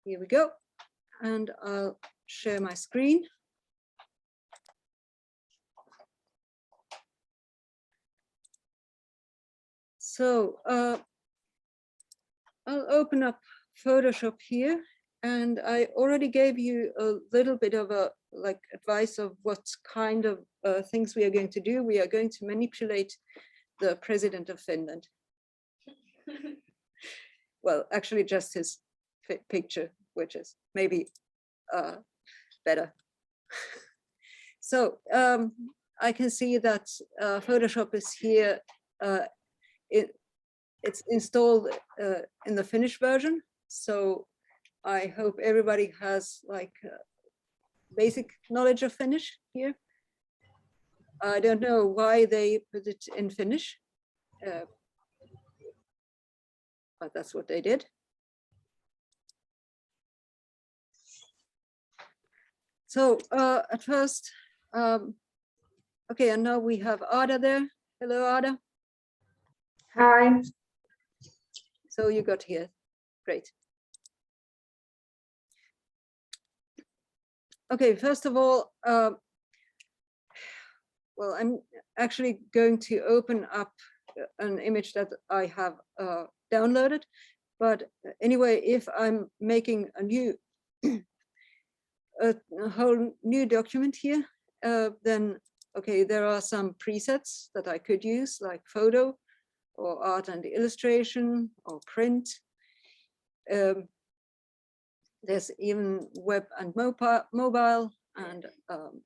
Here we go. And I'll share my screen. So I'll open up Photoshop here, and I already gave you a little bit of a advice of what kind of things we are going to do. We are going to manipulate the president of Finland. Well, actually just his picture, which is maybe better. So I can see that Photoshop is here. It's installed in the Finnish version. So I hope everybody has like basic knowledge of Finnish here. I don't know why they put it in Finnish, but that's what they did. So at first, okay, and now we have Ada there. Hello, Ada. Hi. So you got here, great. Okay, first of all, well, I'm actually going to open up an image that I have downloaded. But anyway, if I'm making a new, a whole new document here, then, okay, there are some presets that I could use, like photo or art and illustration or print. There's even web and mobile and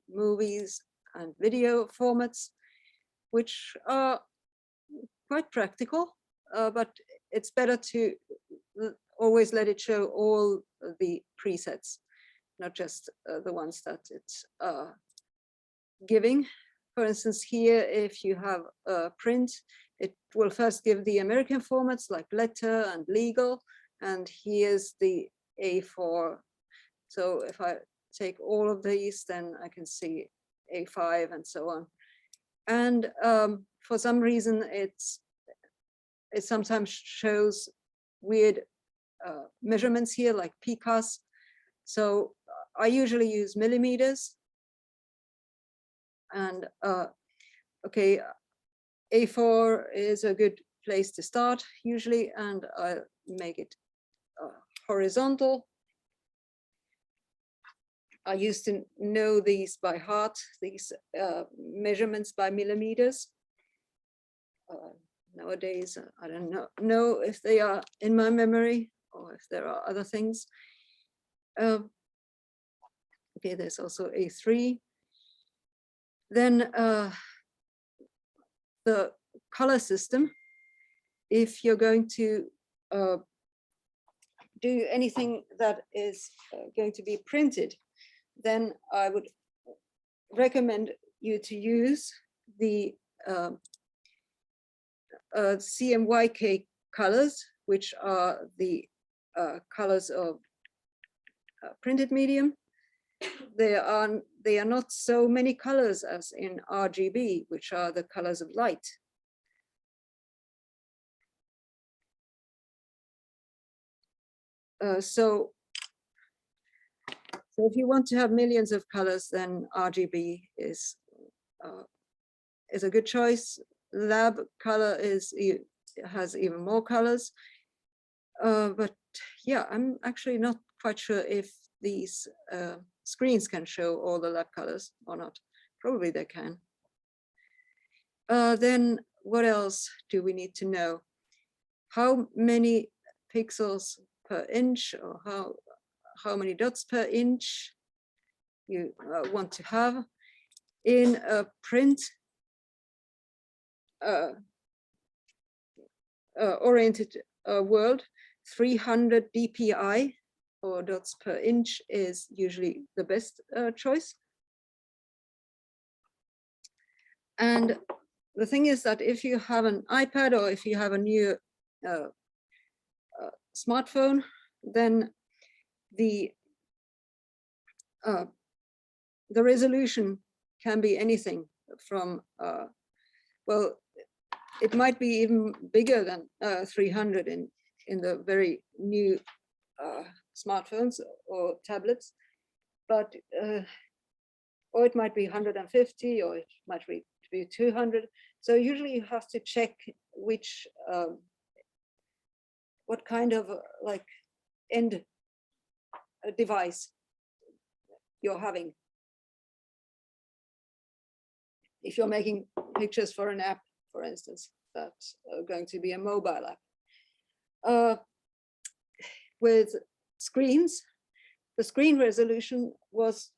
movies and video formats, which are quite practical, but it's better to always let it show all the presets, not just the ones that it's giving. For instance, here, if you have a print, it will first give the American formats like letter and legal, and here's the A4. So if I take all of these, then I can see A5 and so on. And for some reason, it sometimes shows weird measurements here, like PCAS. So I usually use millimeters. And okay, A4 is a good place to start usually, and I make it horizontal. I used to know these by heart, these measurements by millimeters. Nowadays, I don't know if they are in my memory or if there are other things. Okay, there's also A3. Then the color system, if you're going to do anything that is going to be printed, then I would recommend you to use the CMYK colors, which are the colors of printed medium. They are not so many colors as in RGB, which are the colors of light. So if you want to have millions of colors, then RGB is a good choice. Lab color has even more colors. But yeah, I'm actually not quite sure if these screens can show all the lab colors or not. Probably they can. Then what else do we need to know? How many pixels per inch, or how many dots per inch you want to have in a print oriented world. 300 dpi or dots per inch is usually the best choice. And the thing is that if you have an iPad or if you have a new smartphone, then the resolution can be anything from, well, it might be even bigger than 300 in the very new smartphones or tablets, but or it might be 150, or it might be 200. So usually you have to check which what kind of like end device you're having. If you're making pictures for an app, for instance, that's going to be a mobile app. With screens, the screen resolution was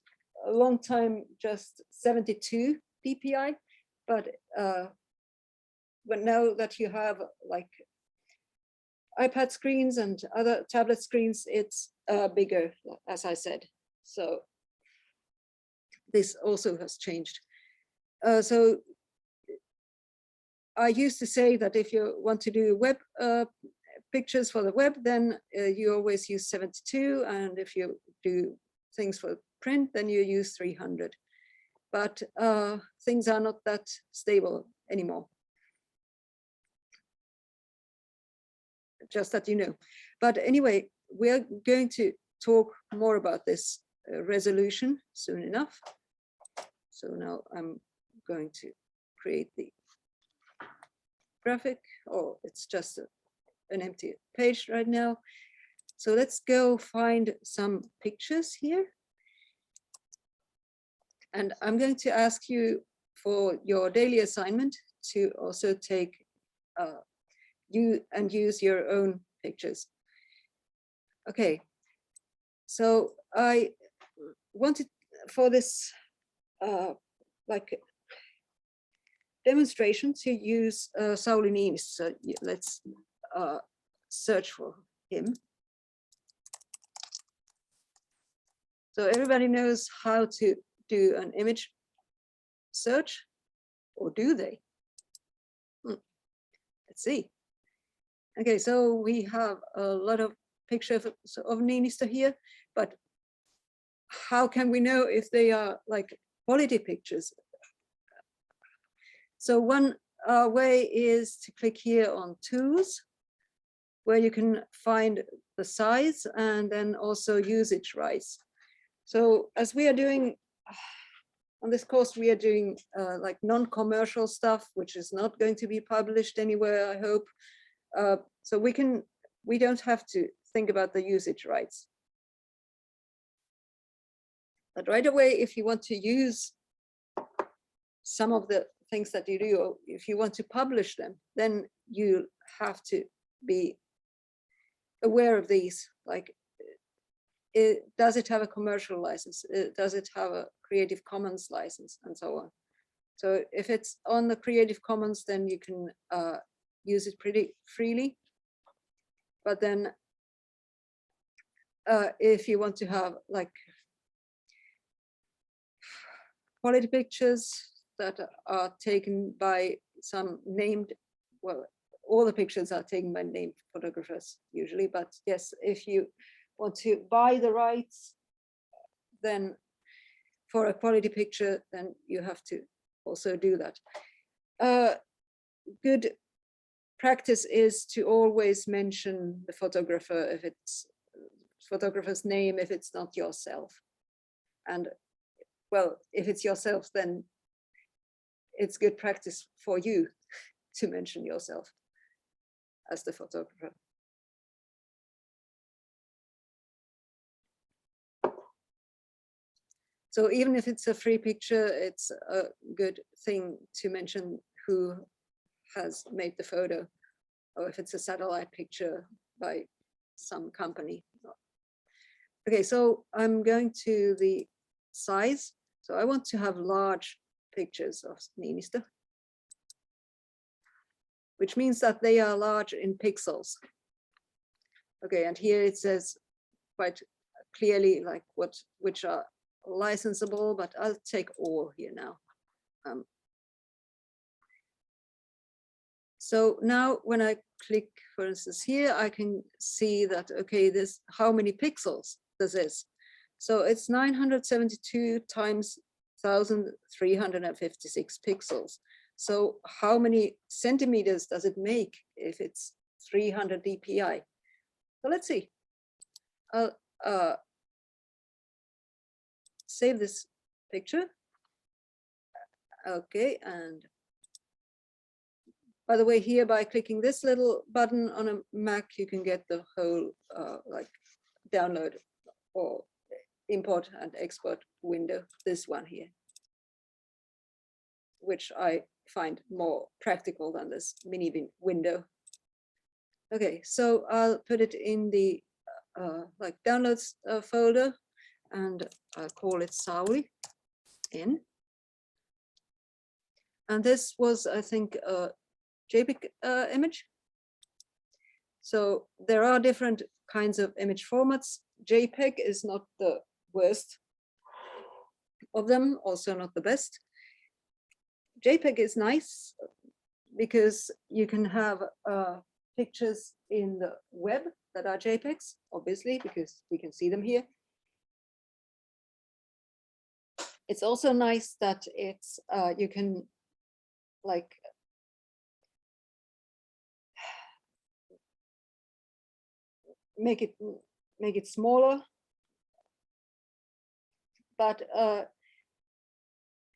a long time just 72 dpi, but now that you have like iPad screens and other tablet screens, it's bigger, as I said. So this also has changed. So I used to say that if you want to do web pictures for the web, then you always use 72, and if you do things for print, then you use 300. But things are not that stable anymore. Just that you know. But anyway, we're going to talk more about this resolution soon enough. So now I'm going to create the graphic, or it's just an empty page right now. So let's go find some pictures here. And I'm going to ask you for your daily assignment to also take use your own pictures. Okay, so I wanted for this like demonstration to use Sauli Niinistö. So let's search for him. So everybody knows how to do an image search, or do they? Let's see. Okay, so we have a lot of pictures of Niinistö here, but how can we know if they are like quality pictures? So one way is to click here on Tools, where you can find the size and then also usage rights. So as we are doing on this course, we are doing like non-commercial stuff, which is not going to be published anywhere, I hope. So we don't have to think about the usage rights. But right away, if you want to use some of the things that you do, or if you want to publish them, then you have to be aware of these. Like, does it have a commercial license? Does it have a Creative Commons license, and so on? So if it's on the Creative Commons, then you can use it pretty freely. But then if you want to have like quality pictures that are taken by some named, well, all the pictures are taken by named photographers usually, but yes, if you want to buy the rights, then for a quality picture, then you have to also do that. Good practice is to always mention the photographer if it's photographer's name, if it's not yourself. And well, if it's yourself, then it's good practice for you to mention yourself as the photographer. So even if it's a free picture, it's a good thing to mention who has made the photo, or if it's a satellite picture by some company. Okay, so I'm going to the size. So I want to have large pictures of Niinistö, which means that they are large in pixels. Okay, and here it says quite clearly like which are licensable, but I'll take all here now. So now when I click, for instance, here, I can see that, okay, this, how many pixels this is. So it's 972 times 1356 pixels. So how many centimeters does it make if it's 300 dpi? So let's see. I'll save this picture. Okay, and by the way, here by clicking this little button on a Mac, you can get the whole like download or import and export window, this one here, which I find more practical than this mini window. Okay, so I'll put it in the like downloads folder, and I'll call it Sauli in. And this was, I think, a JPEG image. So there are different kinds of image formats. JPEG is not the worst of them, also not the best. JPEG is nice because you can have pictures in the web that are JPEGs, obviously, because we can see them here. It's also nice that it's you can like make it smaller, but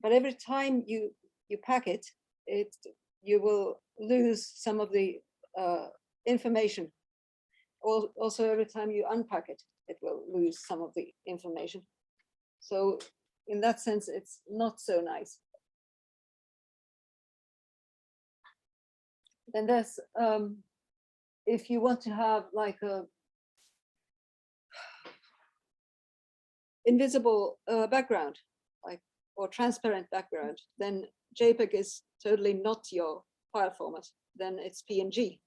every time you pack it, you will lose some of the information. Also, every time you unpack it, it will lose some of the information. So in that sense, it's not so nice. Then there's, if you want to have like a invisible background, like, or transparent background, then JPEG is totally not your file format. Then it's PNG.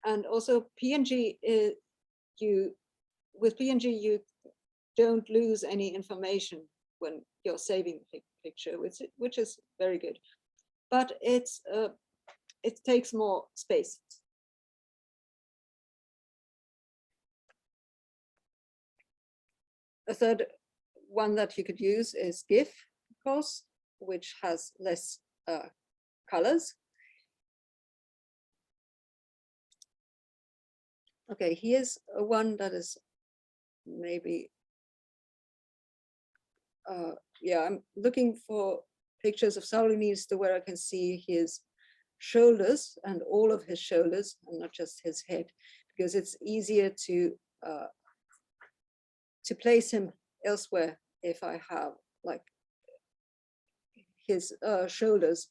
And also PNG, with PNG, you don't lose any information when you're saving the picture, which is very good. But it takes more space. A third one that you could use is GIF, of course, which has less colors. Okay, here's one that is maybe, yeah, I'm looking for pictures of Sauli Niinistö where I can see his shoulders and all of his shoulders and not just his head, because it's easier to place him elsewhere if I have like his shoulders.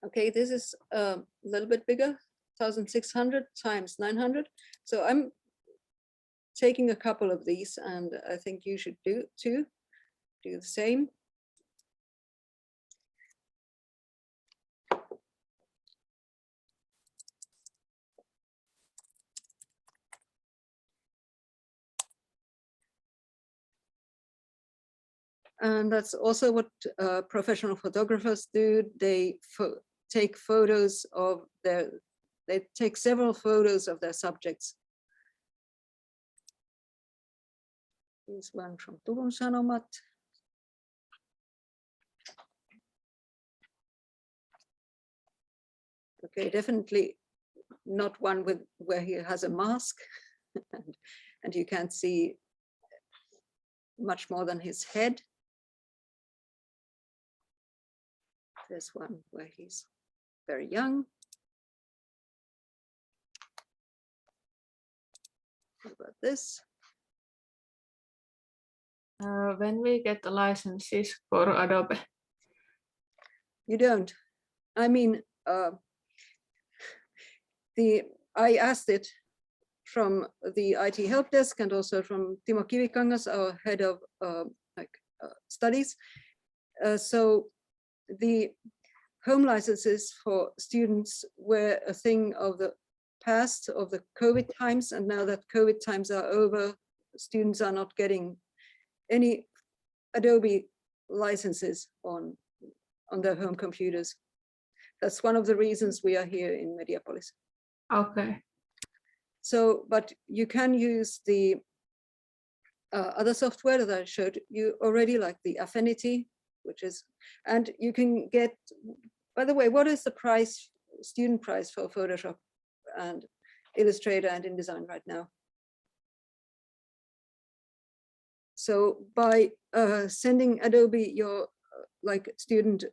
Okay, this is a little bit bigger, 1600 times 900. So I'm taking a couple of these, and I think you should do the same. And that's also what professional photographers do. They take photos of they take several photos of their subjects. Here's one from Turun Sanomat. Okay, definitely not one where he has a mask and you can't see much more than his head. There's one where he's very young. What about this? When we get the licenses for Adobe? You don't. I mean, I asked it from the IT help desk and also from Timo Kivikangas, our head of studies. So the home licenses for students were a thing of the past, of the COVID times, and now that COVID times are over, students are not getting any Adobe licenses on their home computers. That's one of the reasons we are here in Mediapolis. Okay. So, but you can use the other software that I showed you already, like the Affinity, which is, and you can get, by the way, what is the price, student price for Photoshop? And Illustrator and InDesign right now. So by sending Adobe your like student,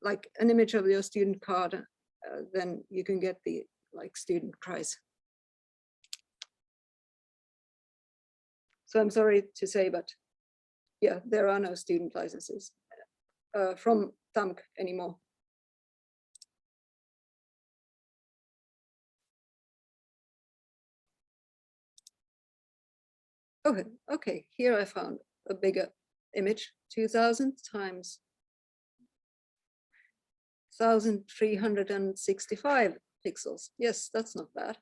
like an image of your student card, then you can get the like student prize. So I'm sorry to say, but yeah, there are no student licenses from TAMK anymore. Okay, here I found a bigger image, 2000 times 1365 pixels. Yes, that's not bad.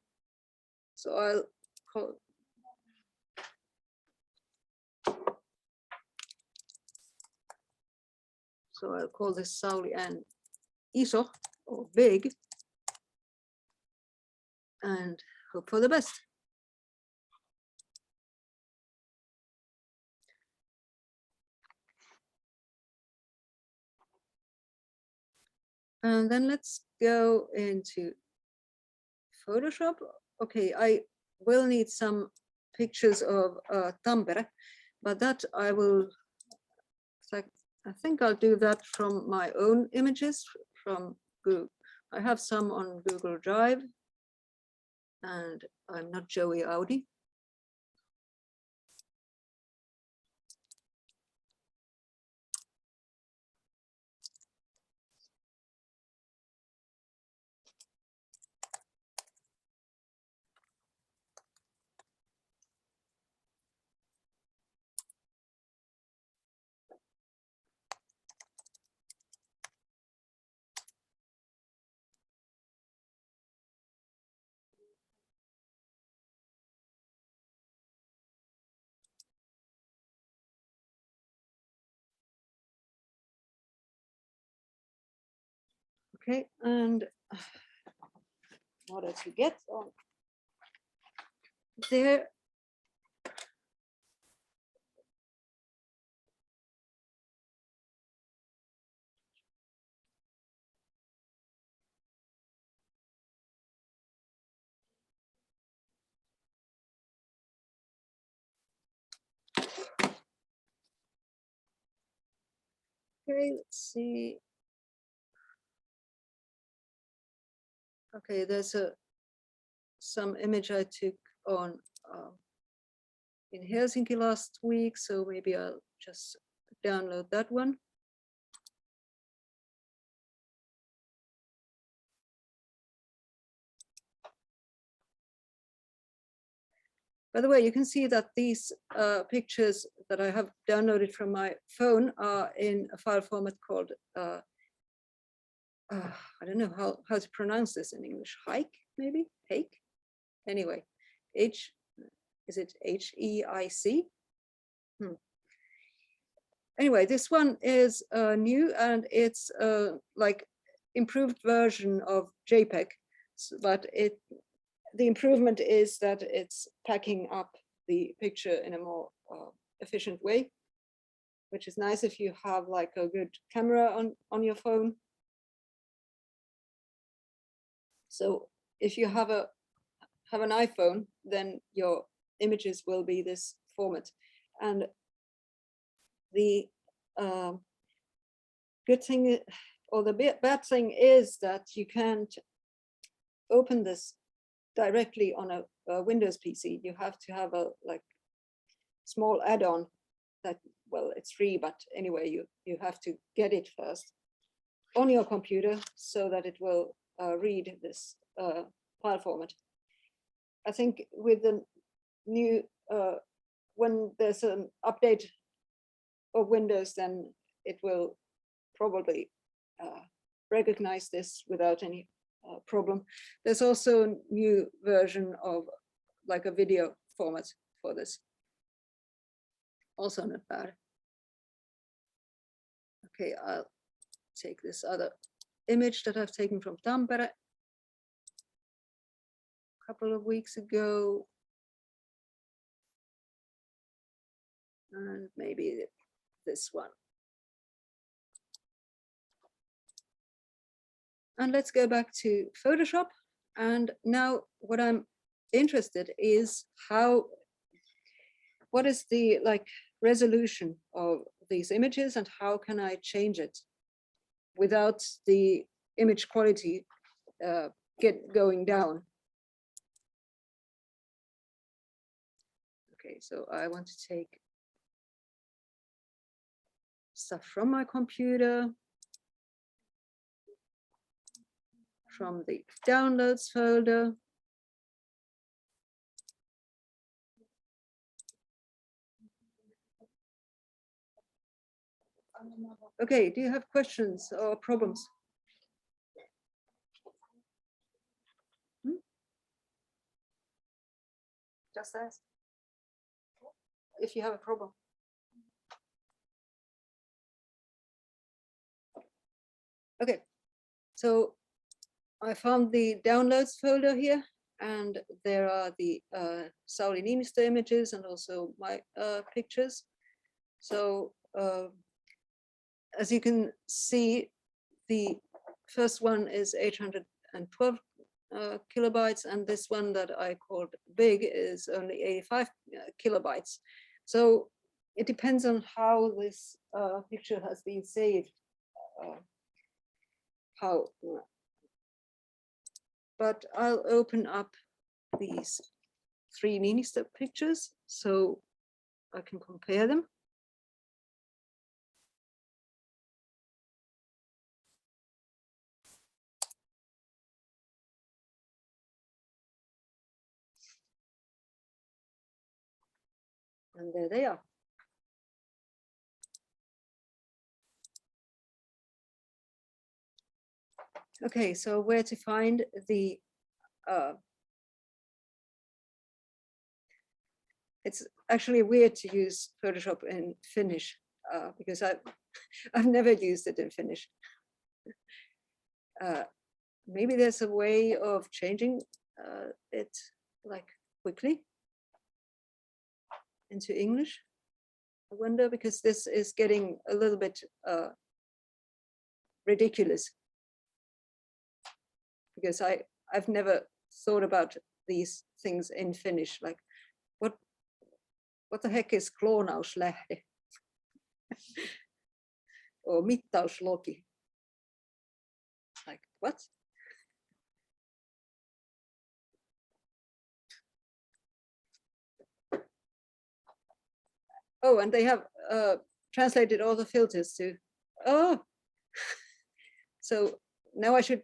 So I'll call. So I'll call this Sauli and ISO, or big, and hope for the best. And then let's go into Photoshop. Okay, I will need some pictures of Tampere, but that I will, I think I'll do that from my own images from Google. I have some on Google Drive, and I'm not Joey Audi. Okay, and in order to get on there, okay, let's see. Okay, there's some image I took on in Helsinki last week, so maybe I'll just download that one. By the way, you can see that these pictures that I have downloaded from my phone are in a file format called, I don't know how to pronounce this in English, hike, maybe, hake? Anyway, is it HEIC? Anyway, this one is new, and it's like improved version of JPEG, but the improvement is that it's packing up the picture in a more efficient way, which is nice if you have like a good camera on your phone. So if you have an iPhone, then your images will be this format. And the good thing, or the bad thing, is that you can't open this directly on a Windows PC. You have to have a like small add-on that, well, it's free, but anyway, you have to get it first on your computer so that it will read this file format. I think with the new, when there's an update of Windows, then it will probably recognize this without any problem. There's also a new version of like a video format for this. Also not bad. Okay, I'll take this other image that I've taken from Tampere a couple of weeks ago. And maybe this one. And let's go back to Photoshop And now what I'm interested is what is the resolution of these images and how can I change it without the image quality going down. Okay, so I want to take stuff from my computer, from the downloads folder. Okay, do you have questions or problems? Just ask if you have a problem. Okay, so I found the downloads folder here, and there are the Sauli Niinistö images and also my pictures. So as you can see, the first one is 812 kilobytes, and this one that I called big is only 85 kilobytes. So it depends on how this picture has been saved. But I'll open up these 3 Niinistö pictures so I can compare them. And there they are. Okay, so where to find the it's actually weird to use Photoshop in Finnish because I've never used it in Finnish. Maybe there's a way of changing it quickly into English. I wonder, because this is getting a little bit ridiculous. Because I've never thought about these things in Finnish, like what the heck is kloonauslähde or mittauslogi? Like what? Oh, and they have translated all the filters to, oh, so now I should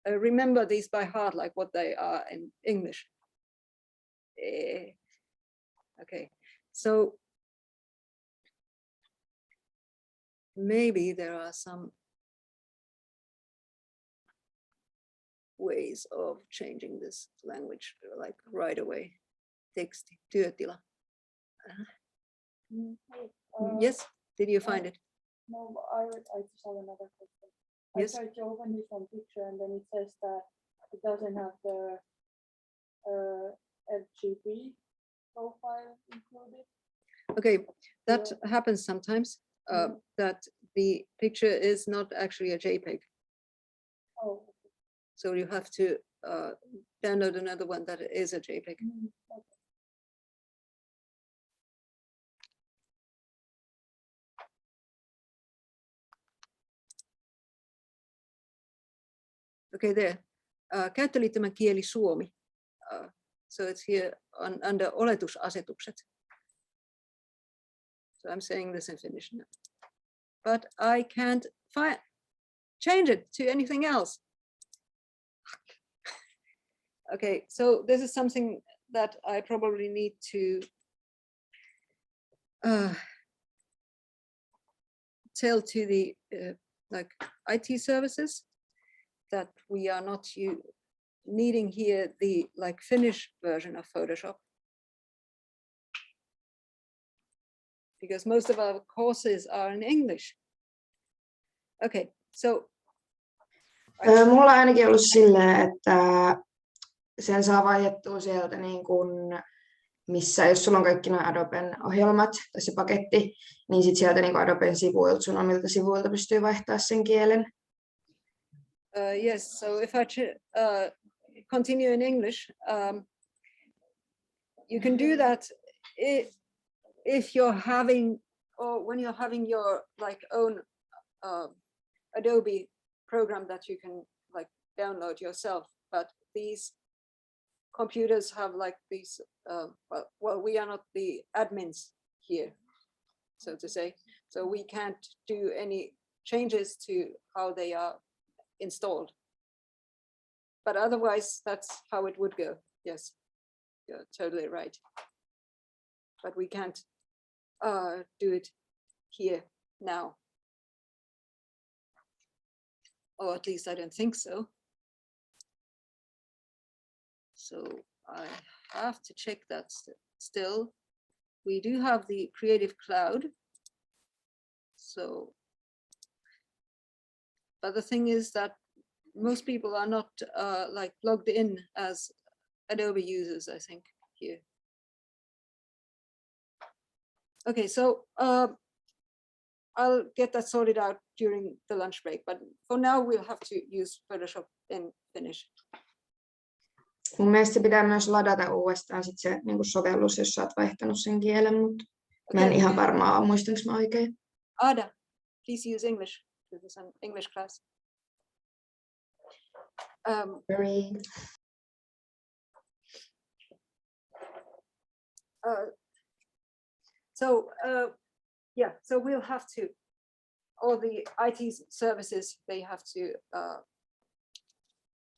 remember these by heart, like what they are in English. Okay, so maybe there are some ways of changing this language like right away. Teksti, työtila. Yes, did you find it? No, I just have another question. Yes. I tried to open this one picture and then it says that it doesn't have the RGB profile included. Okay, that happens sometimes, that the picture is not actually a JPEG. Oh. So you have to download another one that is a JPEG. Okay. Okay, there. Käyttöliittymän kieli suomi. So it's here under oletusasetukset. So I'm saying this in Finnish now. But I can't change it to anything else. Okay, so this is something that I probably need to tell to the IT services that we are not needing here the Finnish version of Photoshop, because most of our courses are in English. Okay, so mulla on ainakin ollut silleen, että sen saa vaihdettua sieltä niin kuin, missä jos sulla on kaikki nämä Adoben ohjelmat tai se paketti, niin sit sieltä niin kuin Adoben sivuilta, sun omilta sivuilta pystyy vaihtaa sen kielen. Yes, so if I continue in English, you can do that if you're having, or when you're having your like own Adobe program that you can like download yourself. But these computers have like these, well, we are not the admins here, so to say, so we can't do any changes to how they are installed. But otherwise, that's how it would go. Yes, you're totally right. But we can't do it here now. Or at least I don't think so. So I have to check that still. We do have the Creative Cloud. So, but the thing is that most people are not like logged in as Adobe users, I think, here. Okay, so I'll get that sorted out during the lunch break, but for now we'll have to use Photoshop in Finnish. Mun mielestä pitää myös ladata uudestaan sit se niin sovellus, jos sä oot vaihtanut sen kielen, mutta mä en ihan varmaan ole, muistanko mä oikein. Ada, please use English. This is an English class. Yeah, so we'll have to, all the IT services, they have to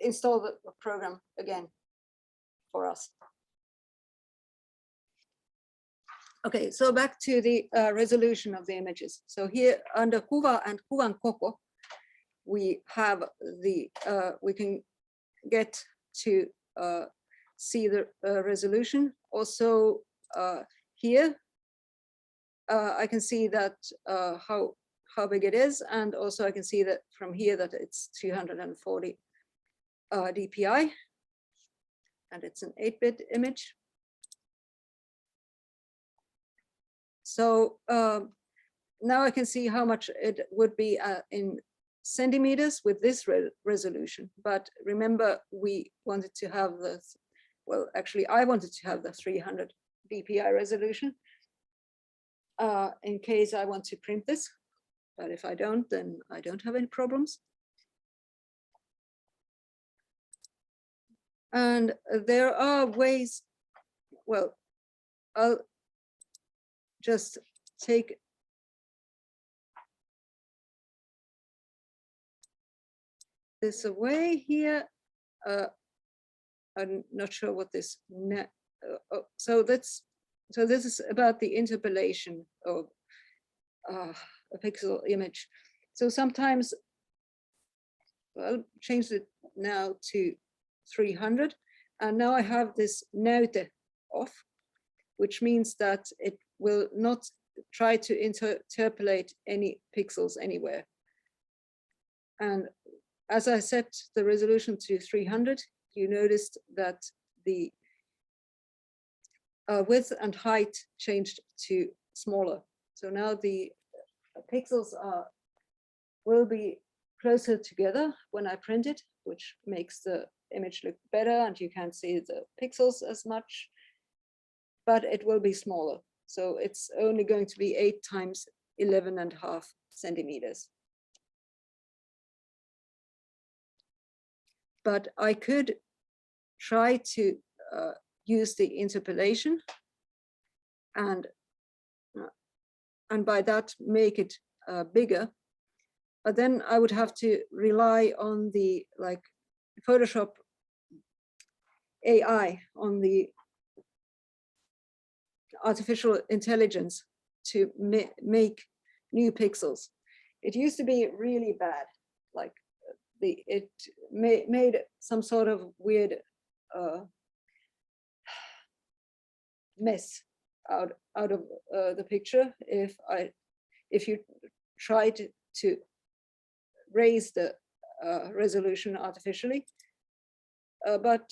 install the program again for us. Okay, so back to the resolution of the images. So here under Kuva and Kuvan koko, we have the, we can get to see the resolution. Also here, I can see that how big it is, and also I can see that from here that it's 240 dpi, and it's an 8-bit image. So now I can see how much it would be in centimeters with this resolution. But remember, we wanted to have the, well, actually, I wanted to have the 300 dpi resolution in case I want to print this. But if I don't, then I don't have any problems. And there are ways, well, I'll just take this away here. I'm not sure what this, so this is about the interpolation of a pixel image. So sometimes, well, I'll change it now to 300, and now I have this näyte off, which means that it will not try to interpolate any pixels anywhere. And as I set the resolution to 300, you noticed that the width and height changed to smaller. So now the pixels will be closer together when I print it, which makes the image look better, and you can't see the pixels as much, but it will be smaller. So it's only going to be 8 times 11.5 centimeters. But I could try to use the interpolation and by that make it bigger. But then I would have to rely on the like Photoshop AI, on the artificial intelligence to make new pixels. It used to be really bad, like it made some sort of weird mess out of the picture if you tried to raise the resolution artificially. But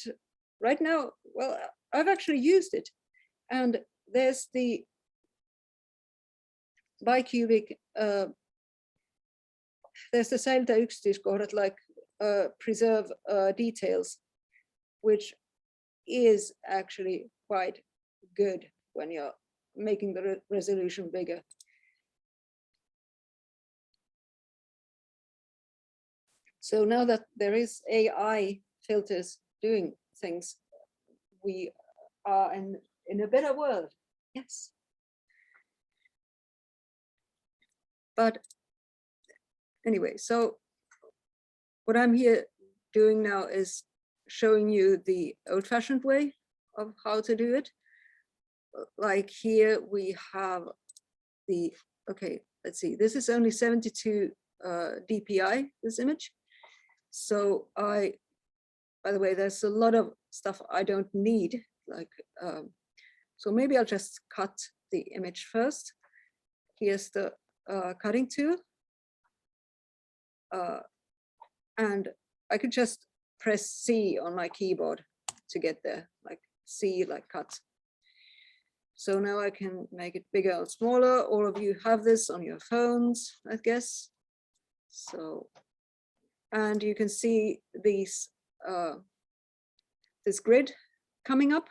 right now, well, I've actually used it, and there's the bicubic, there's the säilytä yksityiskohdat, like preserve details. which is actually quite good when you're making the resolution bigger. So now that there is AI filters doing things, we are in a better world. Yes. But anyway, so what I'm here doing now is showing you the old-fashioned way of how to do it. Like here we have the, okay, let's see, this is only 72 DPI, this image. So by the way, there's a lot of stuff I don't need, like, so maybe I'll just cut the image first. Here's the cutting tool. And I could just press C on my keyboard to get there, like C, like cut. So now I can make it bigger or smaller. All of you have this on your phones, I guess. So, and you can see these, this grid coming up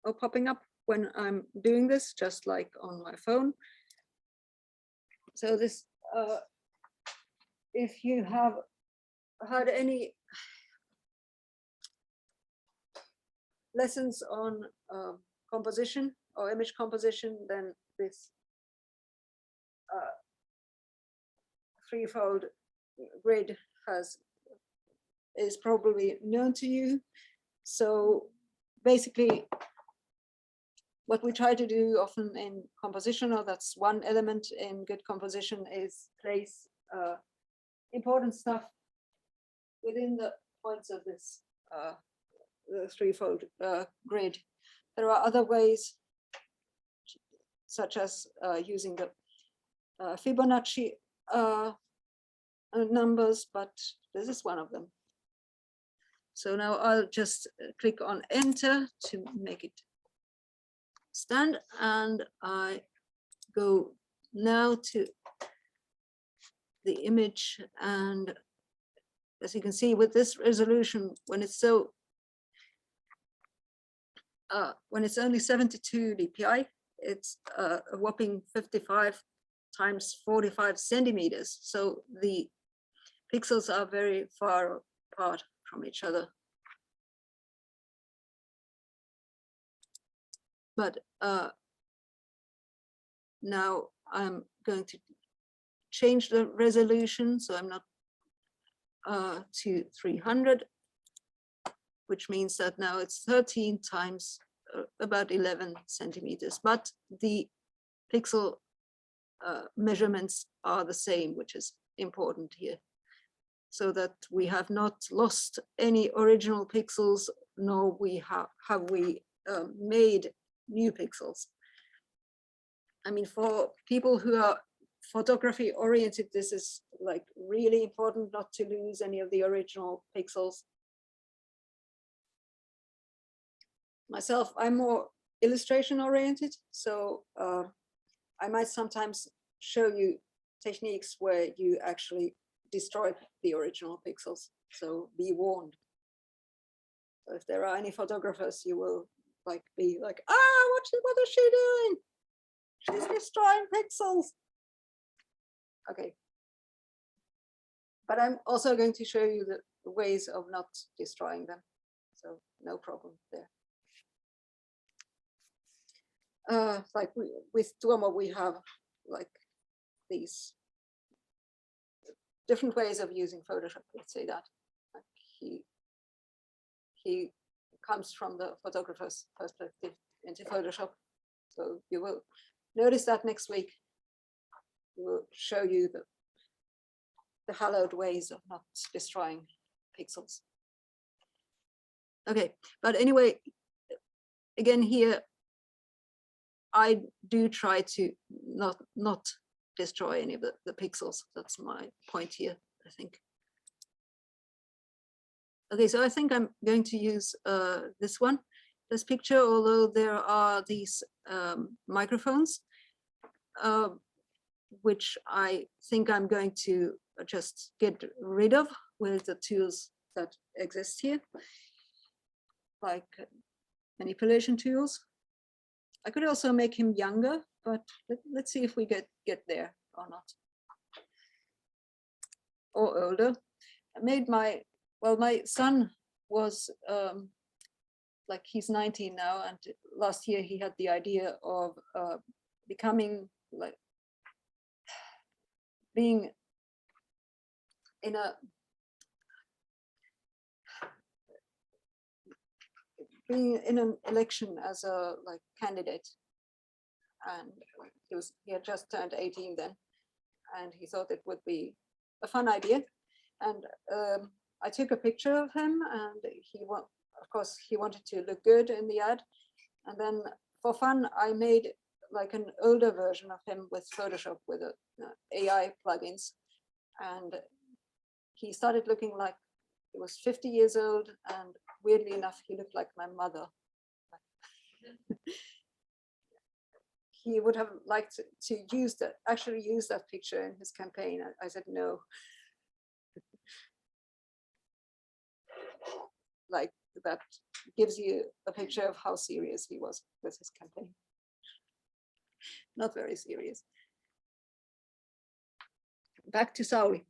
or popping up when I'm doing this, just like on my phone. So this, if you have had any lessons on composition or image composition, then this threefold grid is probably known to you. So basically, what we try to do often in composition, or that's one element in good composition, is place important stuff within the points of this the threefold grid. There are other ways, such as using the Fibonacci numbers, but this is one of them. So now I'll just click on Enter to make it stand, and I go now to the image, and as you can see with this resolution, when it's so when it's only 72 dpi, it's a whopping 55 times 45 centimeters. So the pixels are very far apart from each other. But now I'm going to change the resolution, so I'm not to 300, which means that now it's 13 times about 11 centimeters, but the pixel measurements are the same, which is important here, so that we have not lost any original pixels, nor have we made new pixels. I mean, for people who are photography oriented, this is like really important not to lose any of the original pixels. Myself, I'm more illustration oriented, so I might sometimes show you techniques where you actually destroy the original pixels, so be warned. So if there are any photographers, you will be like, ah, what is she doing? She's destroying pixels. Okay. But I'm also going to show you the ways of not destroying them, so no problem there. Like with Tuomo, we have like these different ways of using Photoshop, let's say that. Like he comes from the photographer's perspective into Photoshop. So you will notice that next week we will show you the hallowed ways of not destroying pixels. Okay, but anyway, again here, I do try to not destroy any of the pixels. That's my point here, I think. Okay, so I think I'm going to use this picture, although there are these microphones, which I think I'm going to just get rid of with the tools that exist here. like manipulation tools. I could also make him younger, but let's see if we get there or not. Or older. I made my son was like he's 19 now, and last year he had the idea of becoming like being in an election as a like candidate, and he had just turned 18 then, and he thought it would be a fun idea, and I took a picture of him, and of course he wanted to look good in the ad, and then for fun I made like an older version of him with Photoshop with AI plugins, and he started looking like he was 50 years old, and weirdly enough he looked like my mother. He would have liked to actually use that picture in his campaign. I said no. Like that gives you a picture of how serious he was with his campaign. Not very serious. Back to Sauli.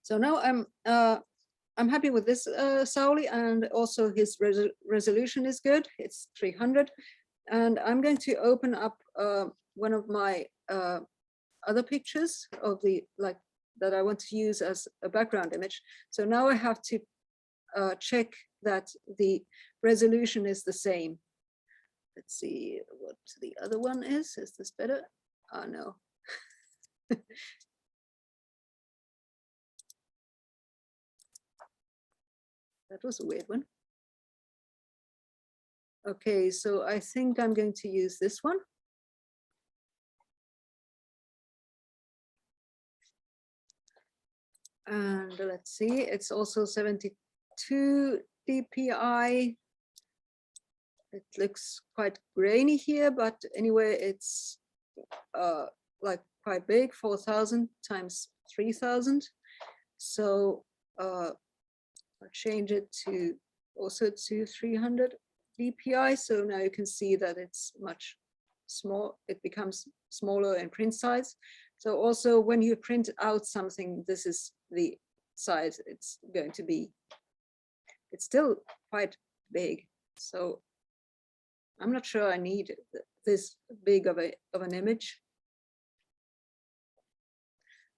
So now I'm happy with this Sauli, and also his resolution is good. It's 300, and I'm going to open up one of my other pictures of the that I want to use as a background image. So now I have to check that the resolution is the same. Let's see what the other one is. Is this better? Oh no. That was a weird one. Okay, so I think I'm going to use this one. And let's see, it's also 72 dpi. It looks quite grainy here, but anyway, it's like quite big, 4,000 times 3,000. So I'll change it to also to 300 dpi. So now you can see that it's much small. It becomes smaller in print size. So also when you print out something, this is the size it's going to be. It's still quite big. So I'm not sure I need this big of an image.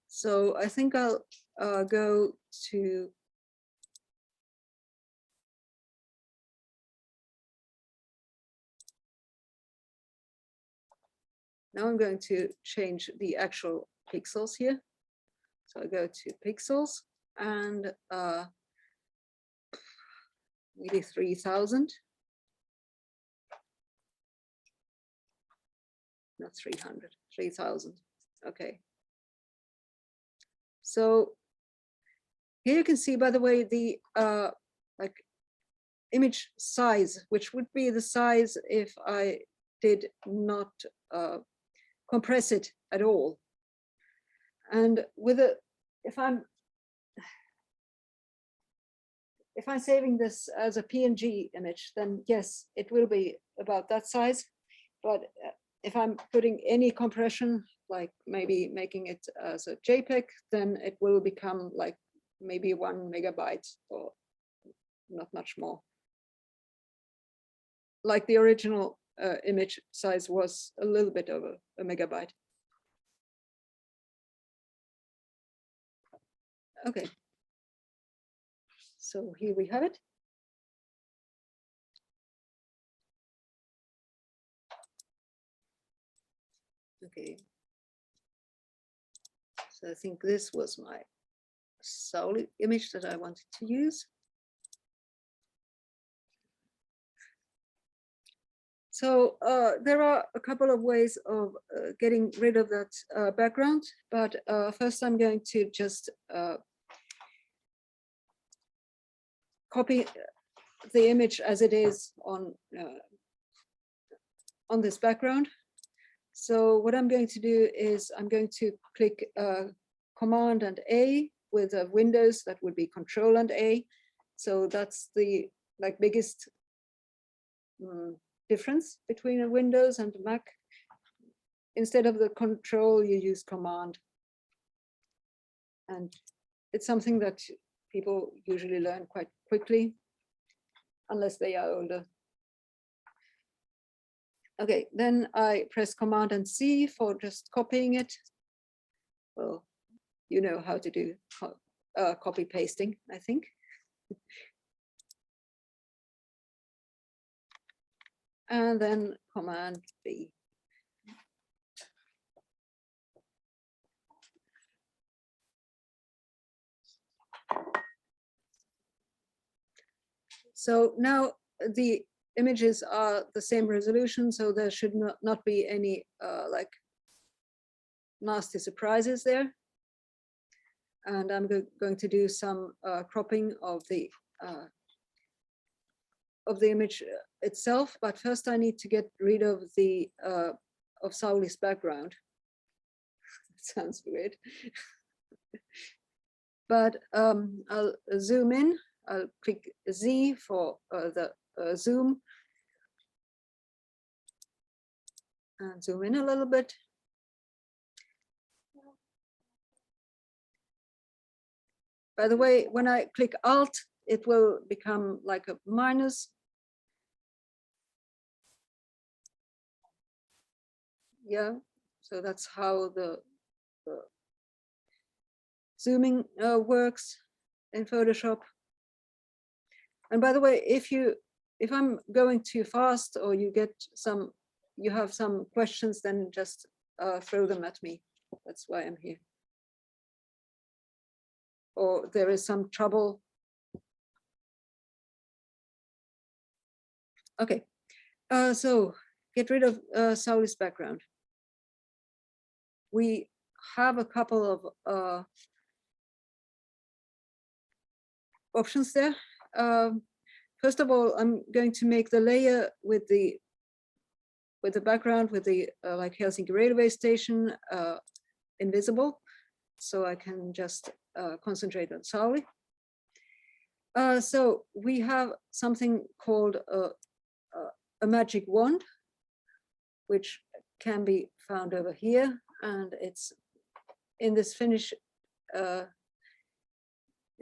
So I think I'll go to now I'm going to change the actual pixels here. So I go to pixels and maybe 3,000. Not 300, 3,000. Okay. So here you can see, by the way, the like image size, which would be the size if I did not compress it at all. And with if I'm saving this as a PNG image, then yes, it will be about that size. But if I'm putting any compression, like maybe making it as a JPEG, then it will become like maybe 1 megabyte or not much more. Like the original image size was a little bit over a megabyte. Okay. So here we have it. Okay. So I think this was my solid image that I wanted to use. So there are a couple of ways of getting rid of that background, but first I'm going to just copy the image as it is on this background. So what I'm going to do is I'm going to click Command and A. With Windows, that would be Control and A. So that's the biggest difference between a Windows and a Mac. Instead of the Control, you use Command. And it's something that people usually learn quite quickly, unless they are older. Okay, then I press Command and C for just copying it. Well, you know how to do copy pasting, I think. And then Command B. So now the images are the same resolution, so there should not be any nasty surprises there. And I'm going to do some cropping of the image itself, but first I need to get rid of the of Sauli's background. Sounds weird. But I'll zoom in. I'll click Z for the zoom and zoom in a little bit. By the way, when I click Alt, it will become like a minus. Yeah, so that's how the zooming works in Photoshop. And by the way, if I'm going too fast or you have some questions, then just throw them at me. That's why I'm here. Or there is some trouble. Okay, so get rid of Sauli's background. We have a couple of options there. First of all, I'm going to make the layer with the background with the like Helsinki railway station invisible, so I can just concentrate on Sauli. So we have something called a magic wand, which can be found over here, and it's in this Finnish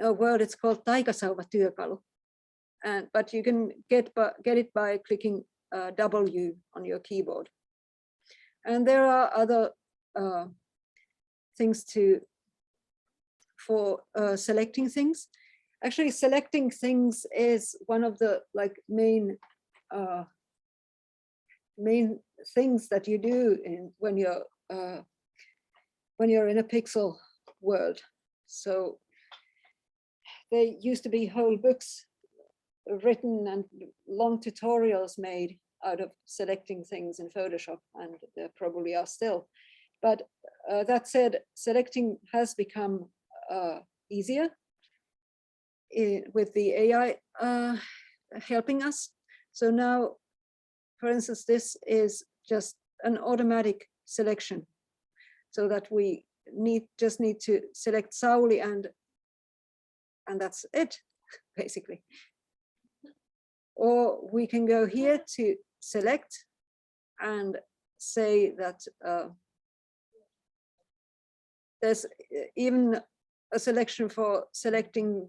word. It's called taikasauva-työkalu, but you can get it by clicking W on your keyboard. And there are other things for selecting things. Actually, selecting things is one of the main things that you do when you're in a pixel world. So there used to be whole books written and long tutorials made out of selecting things in Photoshop, and there probably are still. But that said, selecting has become easier with the AI helping us. So now, for instance, this is just an automatic selection, so that we just need to select Sauli, and that's it, basically. Or we can go here to select and say that there's even a selection for selecting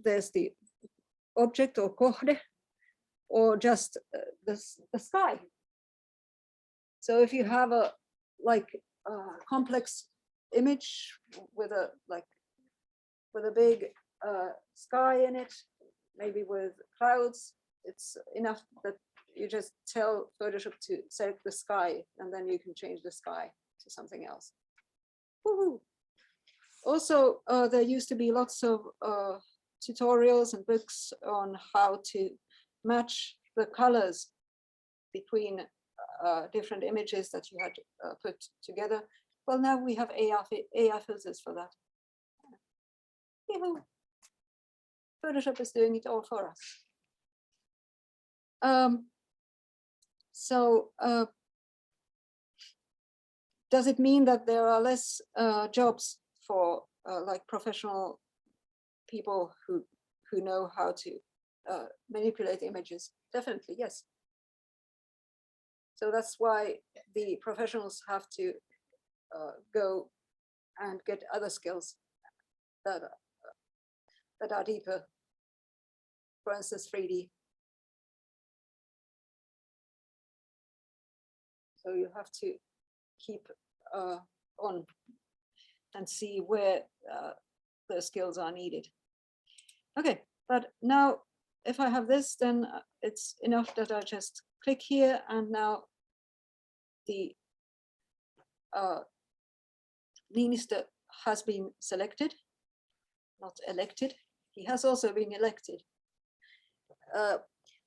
there's the object or kohde, or just the sky. So if you have a complex image with a big sky in it, maybe with clouds, it's enough that you just tell Photoshop to select the sky, and then you can change the sky to something else. Woohoo! Also, there used to be lots of tutorials and books on how to match the colors between different images that you had put together. Well, now we have AI filters for that. Yahoo! Photoshop is doing it all for us. Does it mean that there are less jobs for like professional people who know how to manipulate images. Definitely, yes. So that's why the professionals have to go and get other skills that are deeper. For instance, 3D. So you have to keep on and see where the skills are needed. Okay, but now if I have this, then it's enough that I just click here, and now the minister has been selected, not elected. He has also been elected.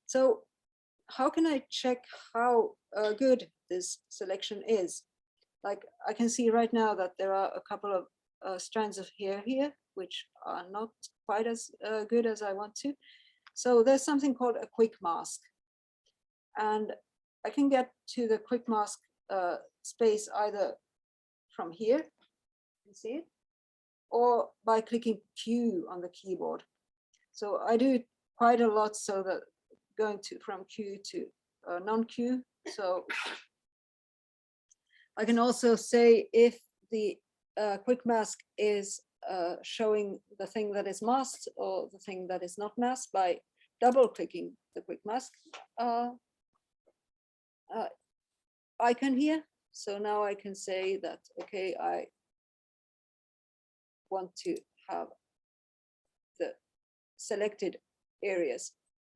So how can I check how good this selection is? Like I can see right now that there are a couple of strands of hair here, which are not quite as good as I want to. So there's something called a quick mask. And I can get to the quick mask space either from here, you see it, or by clicking Q on the keyboard. So I do it quite a lot, so that going to from Q to non-Q. So I can also say if the quick mask is showing the thing that is masked or the thing that is not masked by double clicking the quick mask icon here. So now I can say that, okay, I want to have the selected areas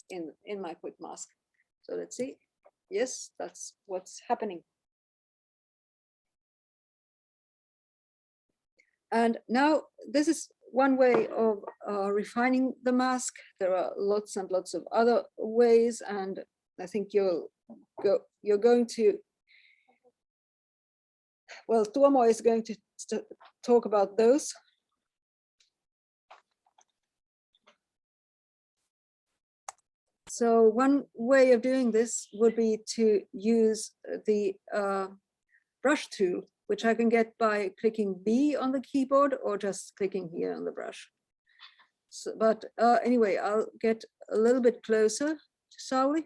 in my quick mask. So let's see. Yes, that's what's happening. And now this is one way of refining the mask. There are lots and lots of other ways, and I think you're going to, well, Tuomo is going to talk about those. So one way of doing this would be to use the brush tool, which I can get by clicking B on the keyboard or just clicking here on the brush. So, but anyway, I'll get a little bit closer to Sauli.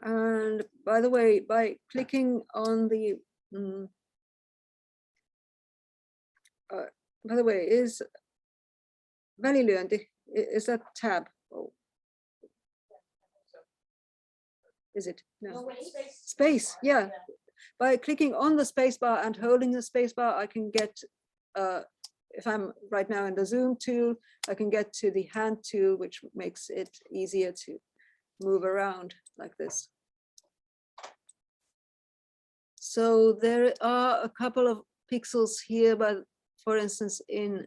And by the way, by clicking on the, by the way, is välilyönti, is that tab? Oh. Is it? No. Space, yeah. By clicking on the space bar and holding the space bar, I can get, if I'm right now in the zoom tool, I can get to the hand tool, which makes it easier to move around like this. So there are a couple of pixels here, but for instance, in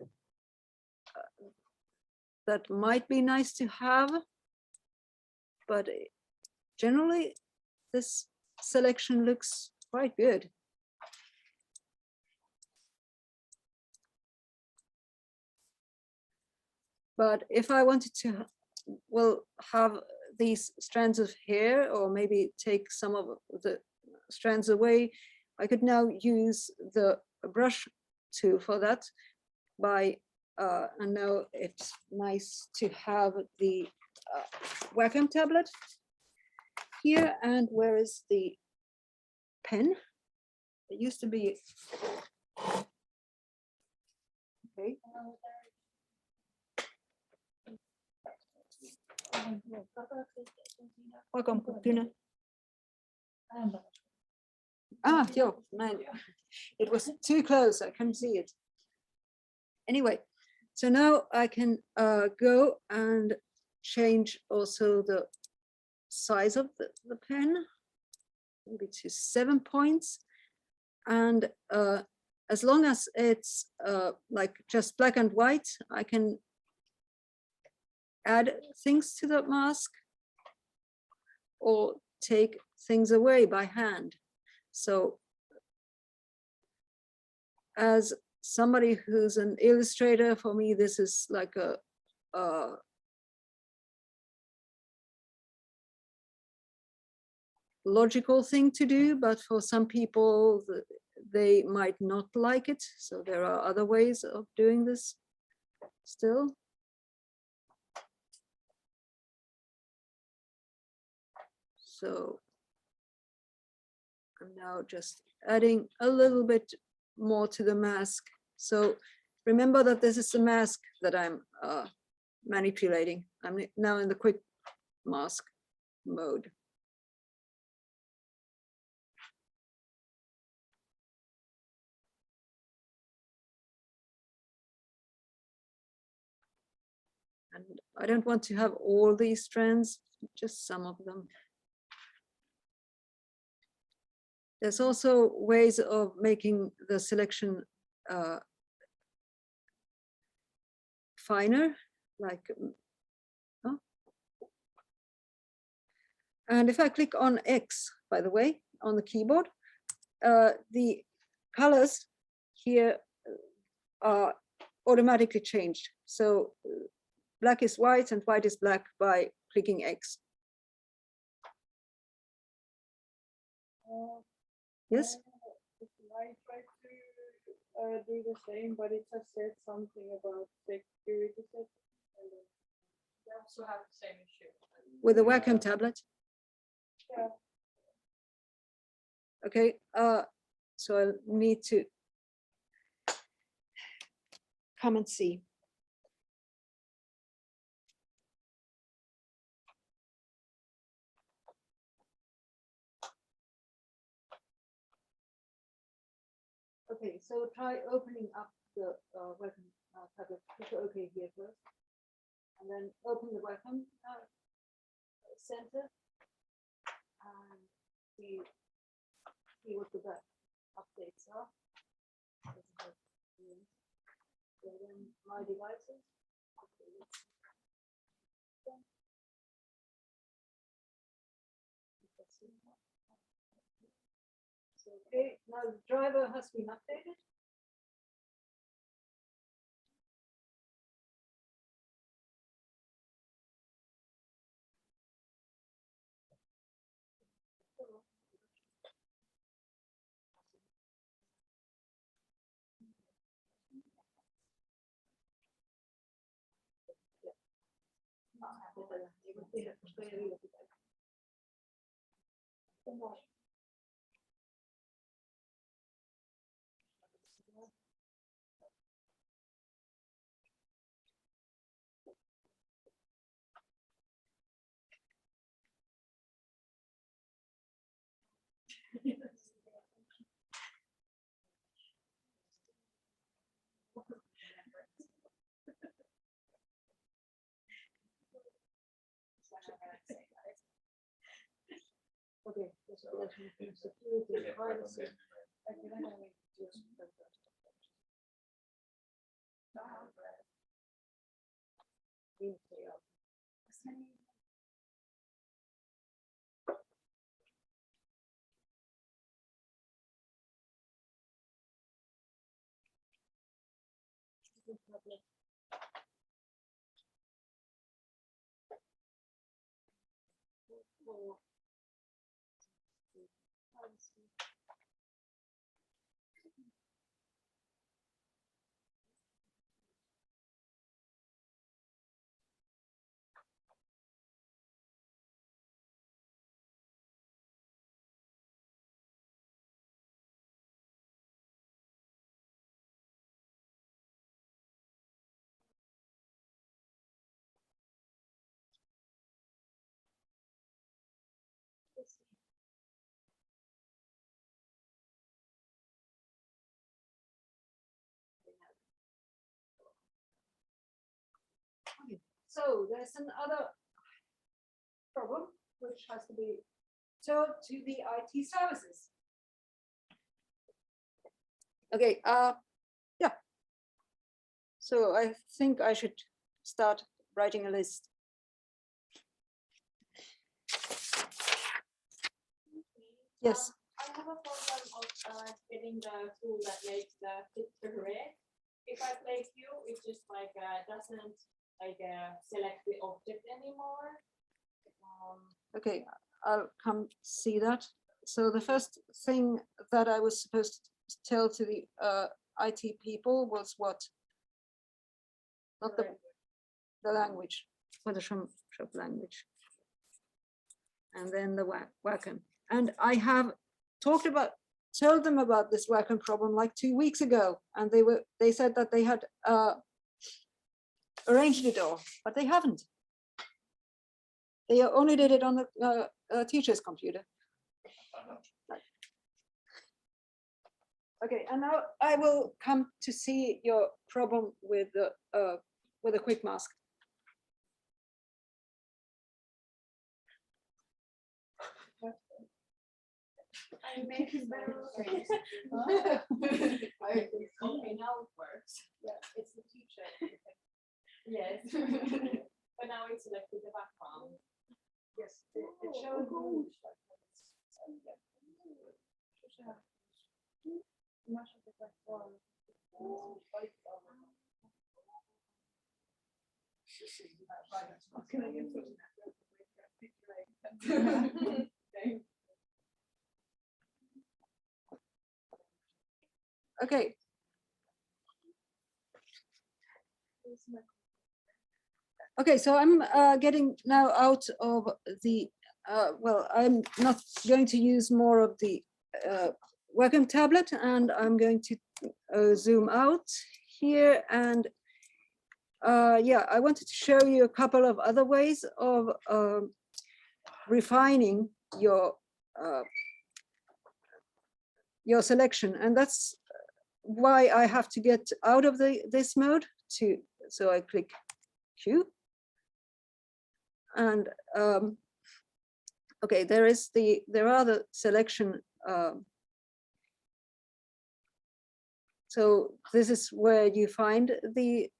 that might be nice to have, but generally this selection looks quite good. But if I wanted to, well, have these strands of hair, or maybe take some of the strands away, I could now use the brush tool for that by, and now it's nice to have the Wacom tablet here. And where is the pen? It used to be, okay. Wacom computer. Ah, yo, man, it was too close, I couldn't see it. Anyway, so now I can go and change also the size of the pen, maybe to 7 points. And as long as it's like just black and white, I can add things to the mask or take things away by hand. So as somebody who's an illustrator, for me, this is like a logical thing to do, but for some people, they might not like it. So there are other ways of doing this still. So I'm now just adding a little bit more to the mask. So remember that this is the mask that I'm manipulating. I'm now in the quick mask mode. And I don't want to have all these strands, just some of them. There's also ways of making the selection finer, like, oh. And if I click on X, by the way, on the keyboard, the colors here are automatically changed. So black is white and white is black by clicking X. Yes? I tried to do the same, but it just said something about security settings. You also have the same issue. With the Wacom tablet? Yeah. Okay, so I'll need to come and see. Okay, so try opening up the Wacom tablet. Click OK here first, and then open the Wacom center and see what the updates are. So then my devices. So, okay, now the driver has been updated. Okay, this is security, privacy. Okay, so there's another problem which has to be told to the IT services. Okay, yeah. So I think I should start writing a list. Yes. I have a problem of getting the tool that makes the picture red. If I play Q, it just like doesn't like select the object anymore. Okay, I'll come see that. So the first thing that I was supposed to tell to the IT people was what? Not the language, Photoshop language. And then the Wacom. And I have told them about this Wacom problem like 2 weeks ago, and they said that they had arranged it all, but they haven't. They only did it on the teacher's computer. Okay, and now I will come to see your problem with a quick mask. I make better things. Okay, now it works. Yeah, it's the teacher. Yes. But now it's selected the background. Yes, it shows rouge like this. Okay. Okay, so I'm getting now out of the, well, I'm not going to use more of the Wacom tablet, and I'm going to zoom out here. And yeah, I wanted to show you a couple of other ways of refining your selection. And that's why I have to get out of this mode so I click Q. And okay, there are the selection. So this is where you find the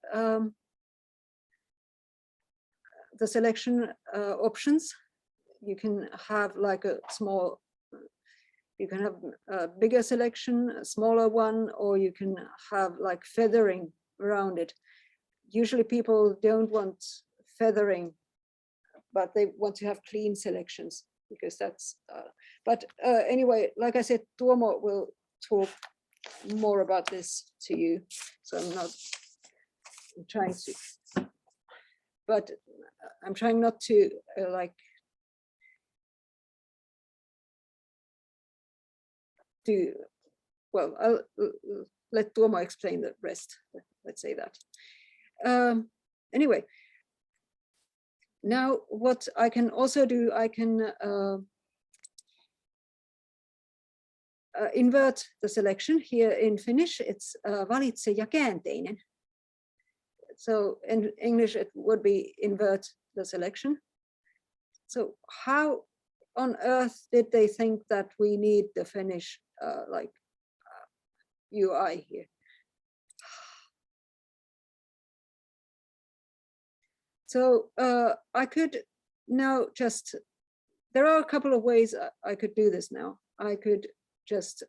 selection options. You can have like a small, you can have a bigger selection, a smaller one, or you can have like feathering around it. Usually people don't want feathering, but they want to have clean selections because that's, but anyway, like I said, Tuomo will talk more about this to you. So I'm trying to, but I'm trying not to like do, well, I'll let Tuomo explain the rest, let's say that. Anyway, now what I can also do, I can invert the selection. Here in Finnish, it's valitse ja käänteinen. So in English, it would be invert the selection. So how on earth did they think that we need the Finnish like UI here? So I could now just, there are a couple of ways I could do this now. I could just,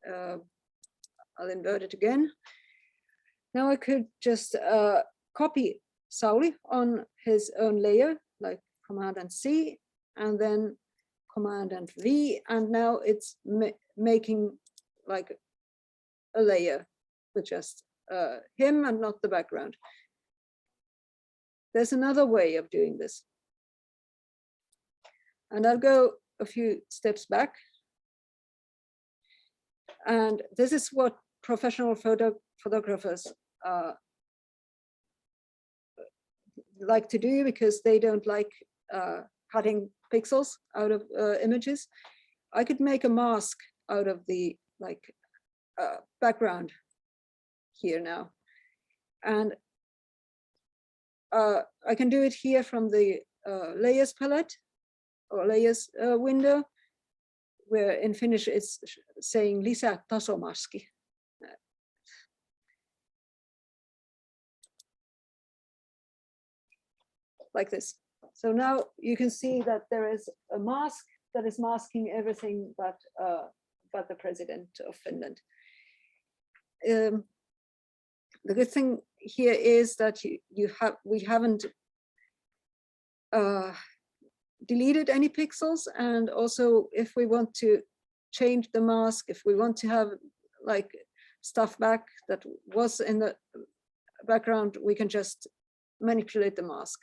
I'll invert it again. Now I could just copy Sauli on his own layer, like Command and C, and then Command and V, and now it's making like a layer with just him and not the background. There's another way of doing this. And I'll go a few steps back. And this is what professional photographers like to do, because they don't like cutting pixels out of images. I could make a mask out of the like background here now. And I can do it here from the layers palette or layers window, where in Finnish it's saying lisää tasomaski. Like this. So now you can see that there is a mask that is masking everything but the president of Finland. The good thing here is that we haven't deleted any pixels, and also if we want to change the mask, if we want to have like stuff back that was in the background, we can just manipulate the mask.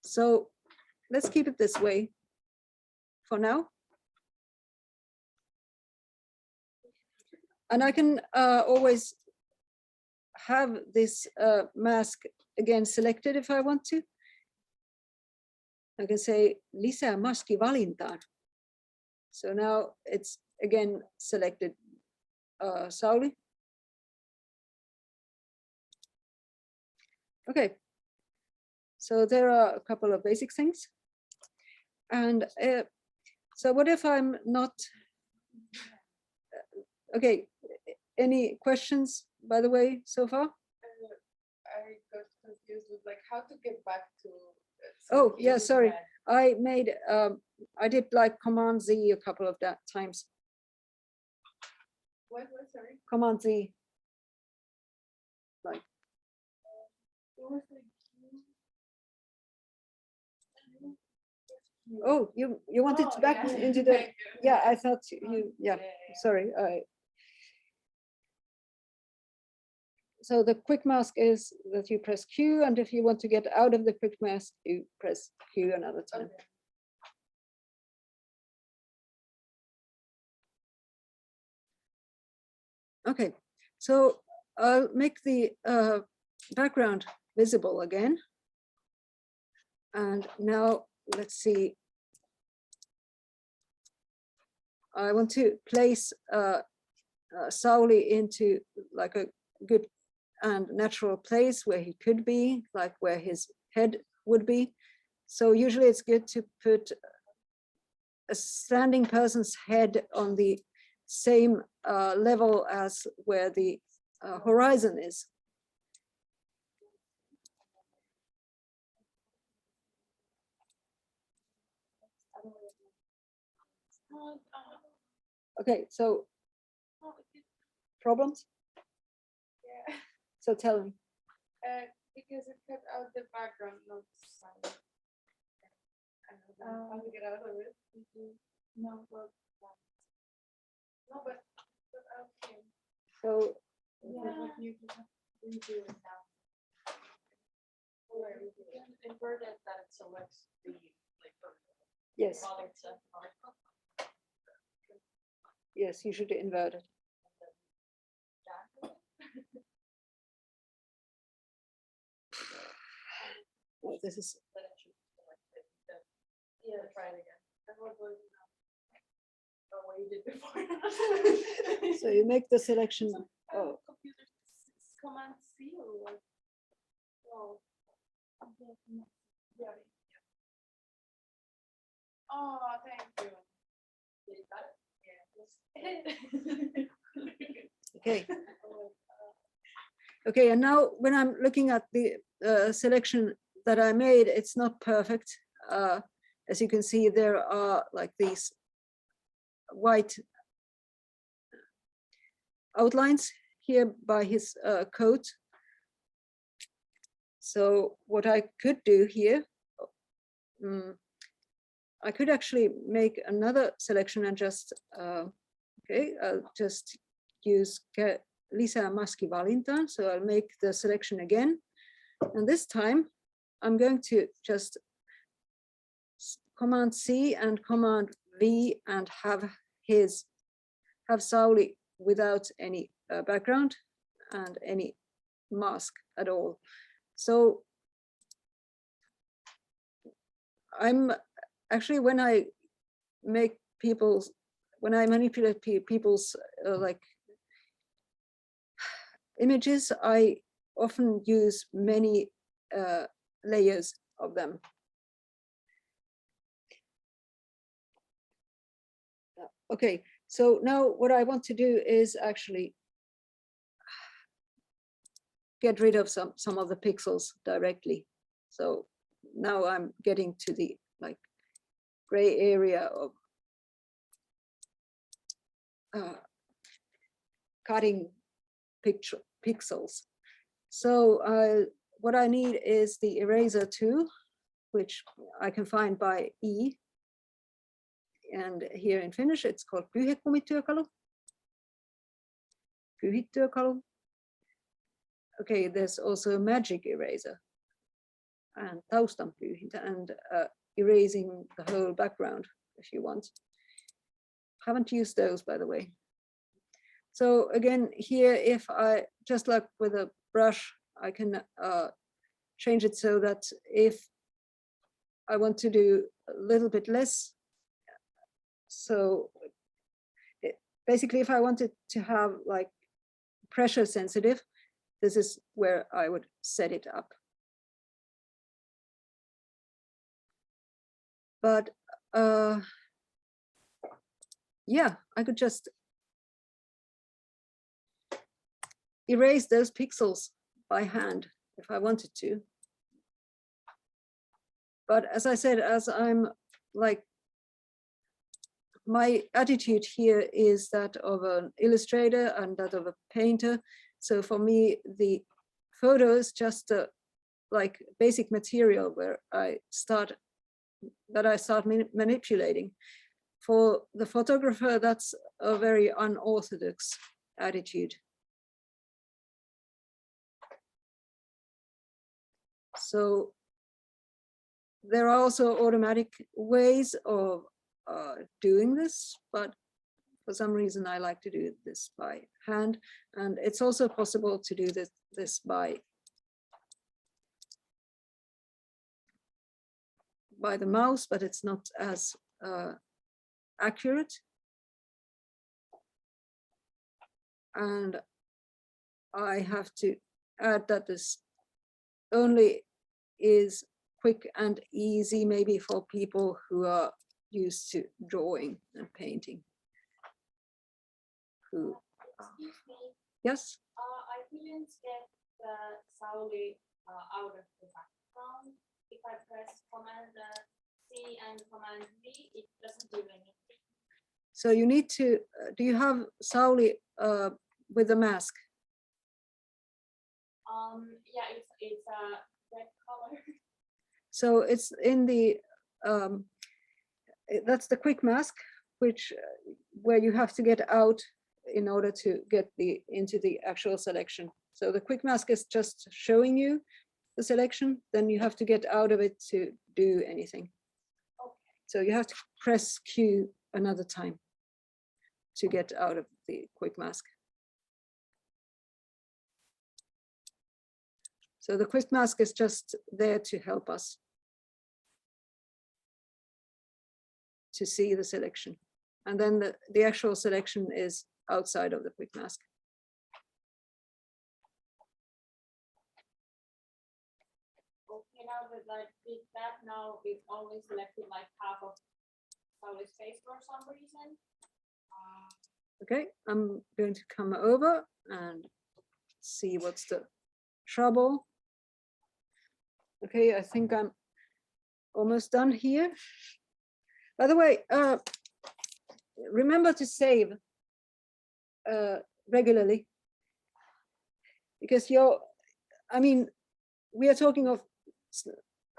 So let's keep it this way for now. And I can always have this mask again selected if I want to. I can say lisää maski valintaan. So now it's again selected Sauli. Okay, so there are a couple of basic things. And so what if I'm not, okay, any questions, by the way, so far? I got confused with like how to get back to. Oh, yeah, something sorry. bad. I made, I did like Command Z a couple of times. What, sorry? Command Z. It was like Oh, you wanted Oh, back yeah. into the, Thank you. yeah, I thought you, yeah, sorry. So the quick mask is that you press Q, and if you want to get out of the quick mask, you press Q another time. Okay, so I'll make the background visible again. And now let's see. I want to place Sauli into like a good and natural place where he could be, like where his head would be. So usually it's good to put a standing person's head on the same level as where the horizon is. Okay, so problems? Yeah. So tell me. Because it cut out the background notes. I don't know how to get out of it. No, but okay. So Yeah. You can redo it now. Or you can invert it that it selects the like yes, product set. yes, you should invert it. Oh, this is Yeah, try it again. Oh, what you did before. so you make the selection. Oh, Computer Command C or what? Oh. Yeah. Oh, thank you. You got it? Yeah. okay. Okay, and now when I'm looking at the selection that I made, it's not perfect. As you can see, there are like these white outlines here by his coat. So what I could do here, I could actually make another selection and just, okay, I'll just use lisää maski valintaan. So I'll make the selection again. And this time I'm going to just Command C and Command V and have Sauli without any background and any mask at all. So I'm actually, when I manipulate people's like images, I often use many layers of them. Okay, so now what I want to do is actually get rid of some of the pixels directly. So now I'm getting to the like gray area of cutting pixels. So what I need is the eraser tool. which I can find by E. And here in Finnish, it's called pyyhekumityökalu. Pyyhityökalu. Okay, there's also a magic eraser and taustan pyyhintä and erasing the whole background if you want. Haven't used those, by the way. So again, here, if I, just like with a brush, I can change it so that if I want to do a little bit less, so basically if I wanted to have like pressure sensitive, this is where I would set it up. But yeah, I could just erase those pixels by hand if I wanted to. But as I said, as I'm like, my attitude here is that of an illustrator and that of a painter. So for me, the photo is just a like basic material where I start manipulating. For the photographer, that's a very unorthodox attitude. So there are also automatic ways of doing this, but for some reason I like to do this by hand. And it's also possible to do this by the mouse, but it's not as accurate. And I have to add that this only is quick and easy, maybe for people who are used to drawing and painting. Who? Excuse me, Yes? I couldn't get the Sauli out of the background. If I press Command C and Command V, it doesn't do anything. So you need to, do you have Sauli with a mask? Yeah, it's a red color. So it's in the, that's the quick mask, which where you have to get out in order to get into the actual selection. So the quick mask is just showing you the selection, then you have to get out of it to do anything. Okay. So you have to press Q another time to get out of the quick mask. So the quick mask is just there to help us to see the selection. And then the actual selection is outside of the quick mask. Okay, now that I did that, now we've only selected like half of Sauli's face for some reason. Okay, I'm going to come over and see what's the trouble. Okay, I think I'm almost done here. By the way, remember to save regularly, because I mean, we are talking of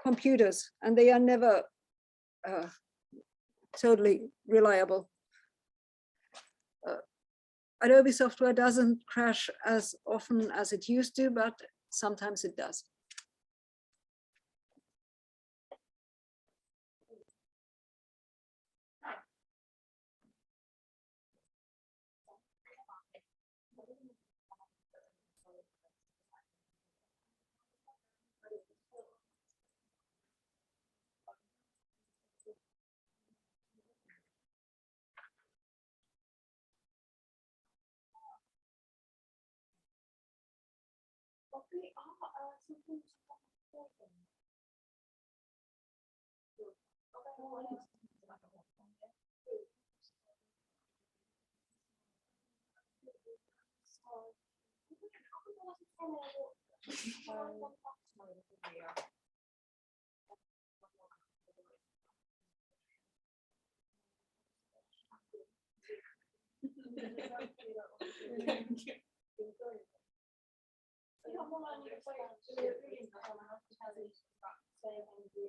computers and they are never totally reliable. Adobe software doesn't crash as often as it used to, but sometimes it does. Okay, something. save and do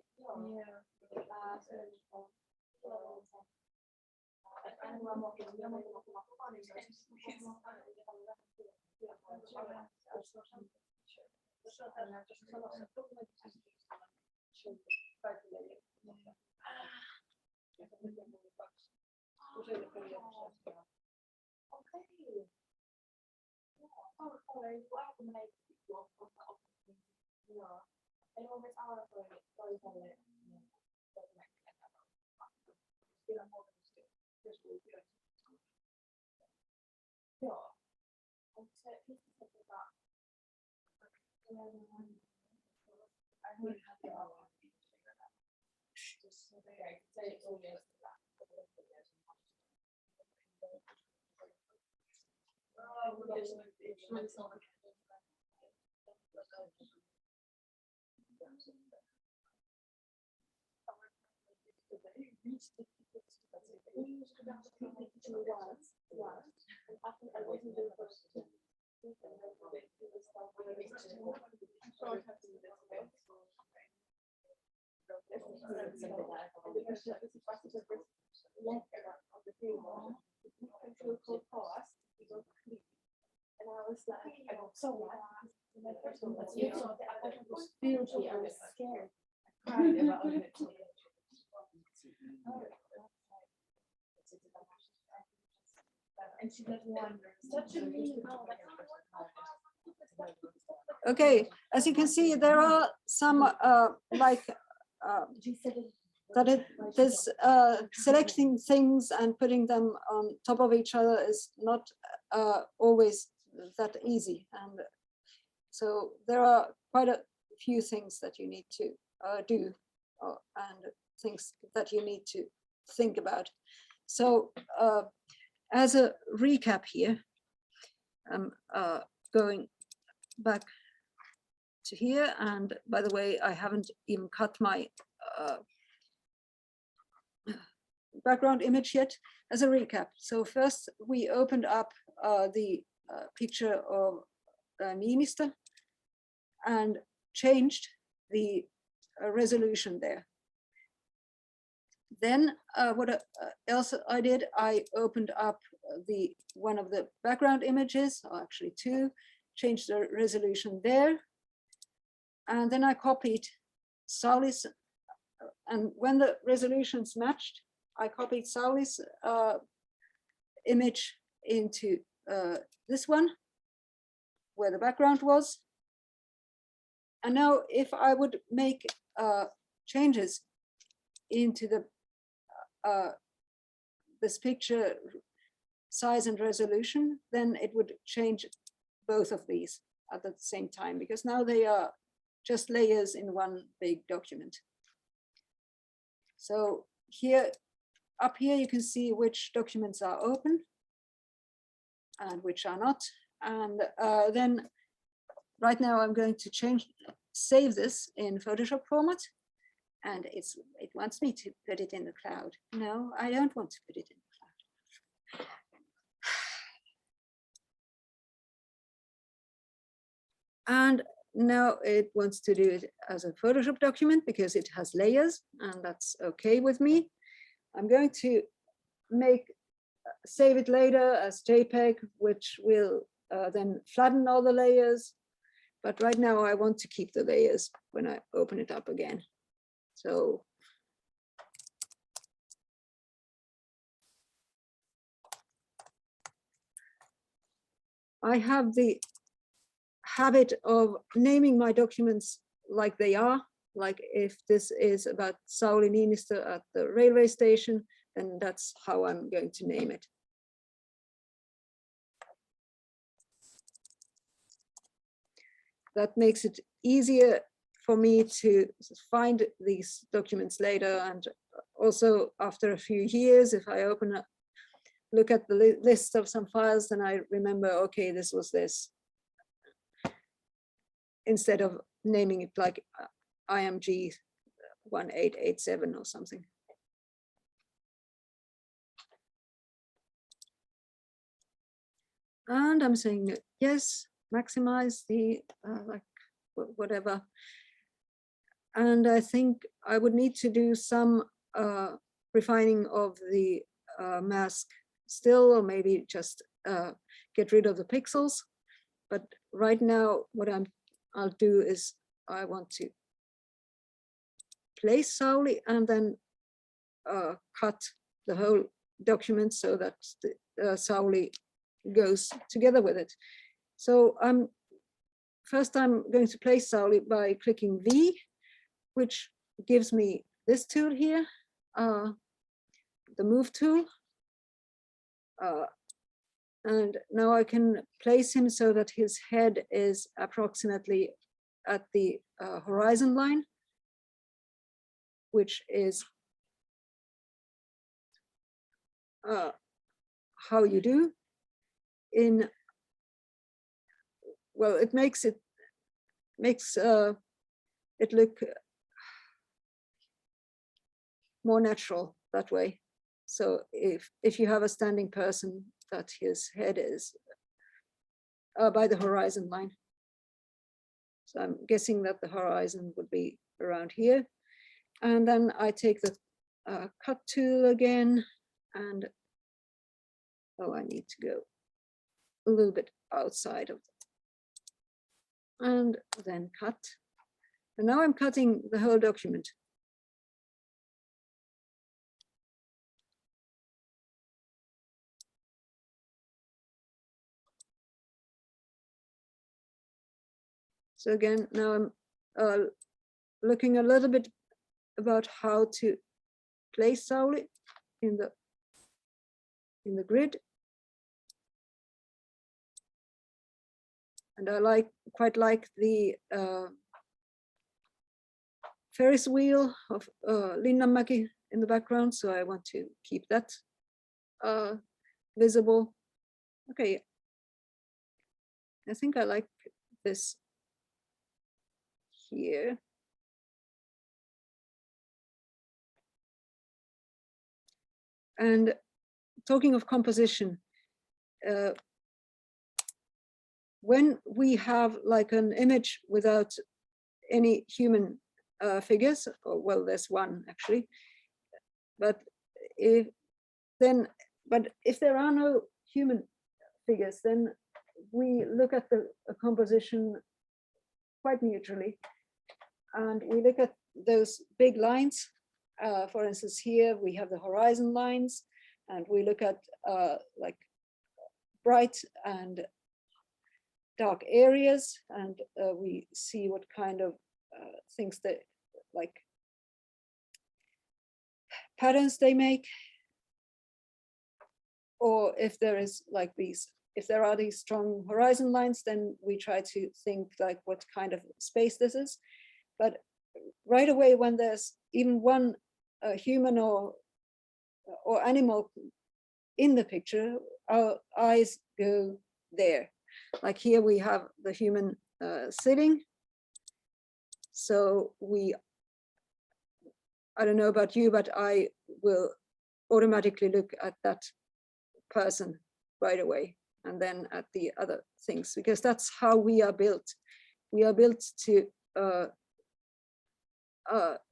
search for Okay, as you can see, there are some this selecting things and putting them on top of each other is not always that easy, and so there are quite a few things that you need to do and things that you need to think about. So as a recap here, I'm going back to here, and by the way, I haven't even cut my background image yet. As a recap, so first we opened up the picture of Niinistö and changed the resolution there. Then what else I did, I opened up one of the background images, or actually two, changed the resolution there. And then I copied Sauli's, and when the resolutions matched, I copied Sauli's image into this one, where the background was. And now if I would make changes into this picture size and resolution, then it would change both of these at the same time, because now they are just layers in one big document. So here, up here, you can see which documents are open and which are not. And then right now I'm going to save this in Photoshop format. And it wants me to put it in the cloud. No, I don't want to put it in the cloud. And now it wants to do it as a Photoshop document because it has layers, and that's okay with me. I'm going to save it later as JPEG, which will then flatten all the layers. But right now I want to keep the layers when I open it up again. So I have the habit of naming my documents like they are. Like if this is about Sauli Niinistö at the railway station, then that's how I'm going to name it. That makes it easier for me to find these documents later, and also after a few years, if I look at the list of some files, then I remember, okay, this was this, instead of naming it like IMG 1887 or something. And I'm saying yes, maximize the like whatever. And I think I would need to do some refining of the mask still, or maybe just get rid of the pixels. But right now, what I'll do is I want to place Sauli and then cut the whole document so that the Sauli goes together with it. So first I'm going to place Sauli by clicking V, which gives me this tool here, the move tool. And now I can place him so that his head is approximately at the horizon line, which is how you do in, well, it makes it look more natural that way. So if you have a standing person, that his head is by the horizon line. So I'm guessing that the horizon would be around here. And then I take the cut tool again, and oh, I need to go a little bit outside of that. And then cut. And now I'm cutting the whole document. So again, now I'm looking a little bit about how to place Sauli in the grid. And I quite like the Ferris wheel of Linnanmäki in the background, so I want to keep that visible. Okay, I think I like this here. And talking of composition, when we have like an image without any human figures, or well, there's one actually, but if there are no human figures, then we look at the composition quite neutrally, and we look at those big lines. For instance, here we have the horizon lines, and we look at like bright and dark areas, and we see what kind of things that, like, patterns they make, or if there is like these, if there are these strong horizon lines, then we try to think like what kind of space this is. But right away, when there's even one human or animal in the picture, our eyes go there. Like here we have the human sitting. So I don't know about you, but I will automatically look at that person right away, and then at the other things, because that's how we are built. We are built to,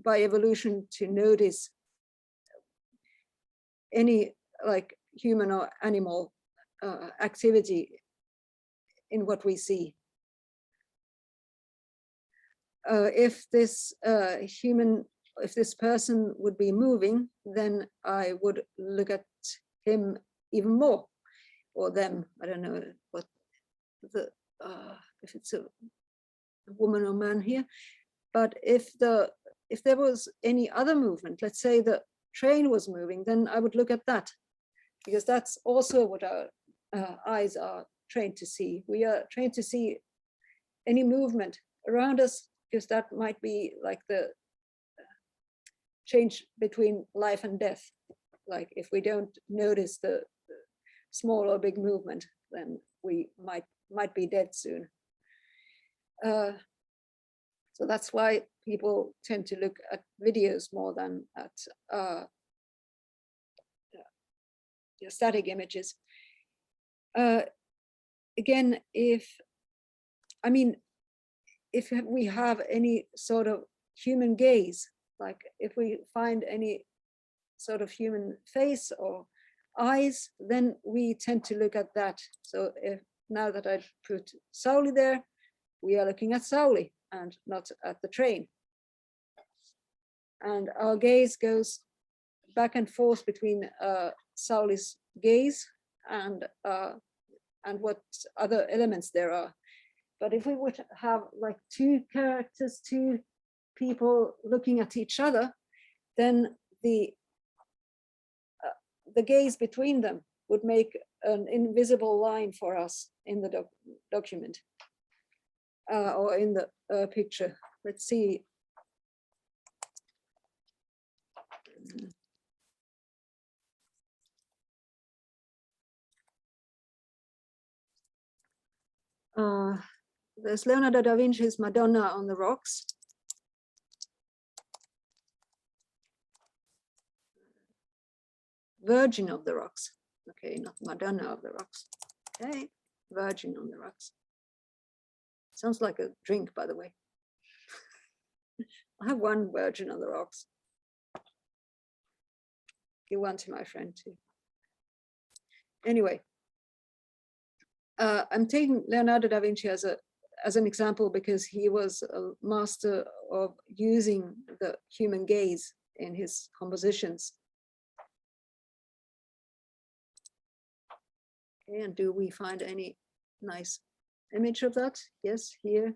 by evolution, to notice any like human or animal activity in what we see. If this if this person would be moving, then I would look at him even more, or them. I don't know what if it's a woman or man here. But if there was any other movement, let's say the train was moving, then I would look at that, because that's also what our eyes are trained to see. We are trained to see any movement around us, because that might be like the change between life and death. Like if we don't notice the small or big movement, then we might be dead soon. So that's why people tend to look at videos more than at static images. Again, if we have any sort of human gaze. Like if we find any sort of human face or eyes, then we tend to look at that. So if now that I put Sauli there, we are looking at Sauli and not at the train. And our gaze goes back and forth between Sauli's gaze and what other elements there are. But if we would have like two characters, two people looking at each other, then the gaze between them would make an invisible line for us in the document or in the picture. Let's see. There's Leonardo da Vinci's Madonna on the rocks. Virgin of the Rocks. Okay, not Madonna of the Rocks. Okay, Virgin on the Rocks. Sounds like a drink, by the way. I have one Virgin on the Rocks. Give one to my friend too. Anyway, I'm taking Leonardo da Vinci as an example because he was a master of using the human gaze in his compositions. Okay, and do we find any nice image of that? Yes, here.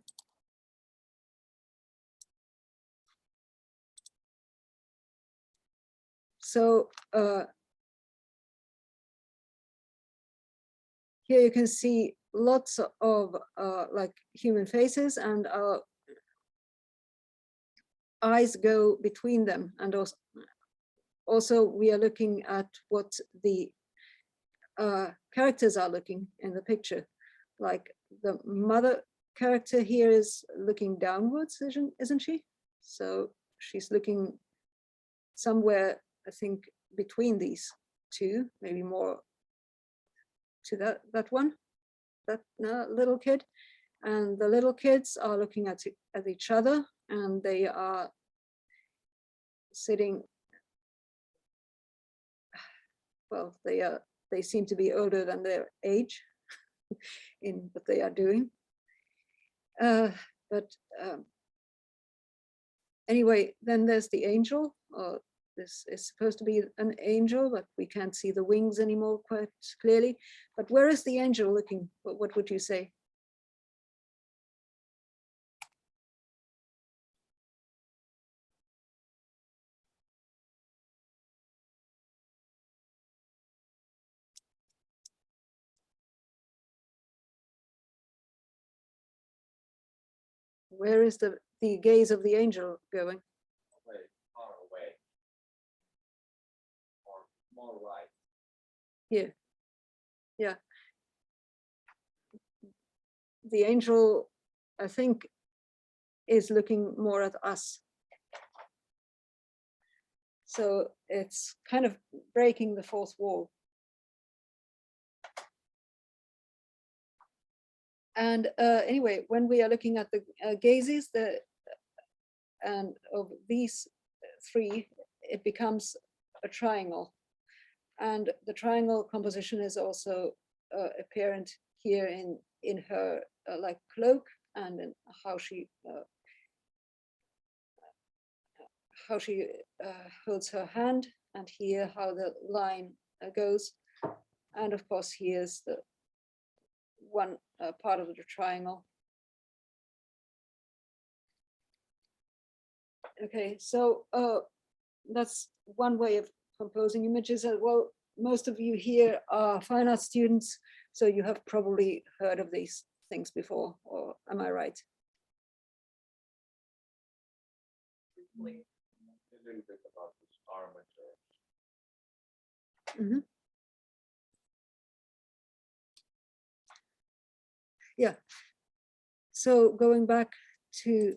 So here you can see lots of like human faces, and our eyes go between them, and also we are looking at what the characters are looking in the picture. Like the mother character here is looking downwards, isn't she? So she's looking somewhere, I think, between these two, maybe more to that one, that little kid. And the little kids are looking at each other, and they are sitting, well, they seem to be older than their age in what they are doing. Anyway, then there's the angel. This is supposed to be an angel, but we can't see the wings anymore quite clearly. But where is the angel looking? What would you say? Where is the gaze of the angel going? Far away. Or more right. Here. Yeah. The angel, I think, is looking more at us. So it's kind of breaking the fourth wall. And anyway, when we are looking at the gazes and of these three, it becomes a triangle. And the triangle composition is also apparent here in her like cloak, and in how she holds her hand, and here how the line goes. And of course, here's the one part of the triangle. Okay, so that's one way of composing images. Well, most of you here are fine art students, so you have probably heard of these things before, or am I right? A little bit about this armature. Mm-hmm. Yeah. So going back to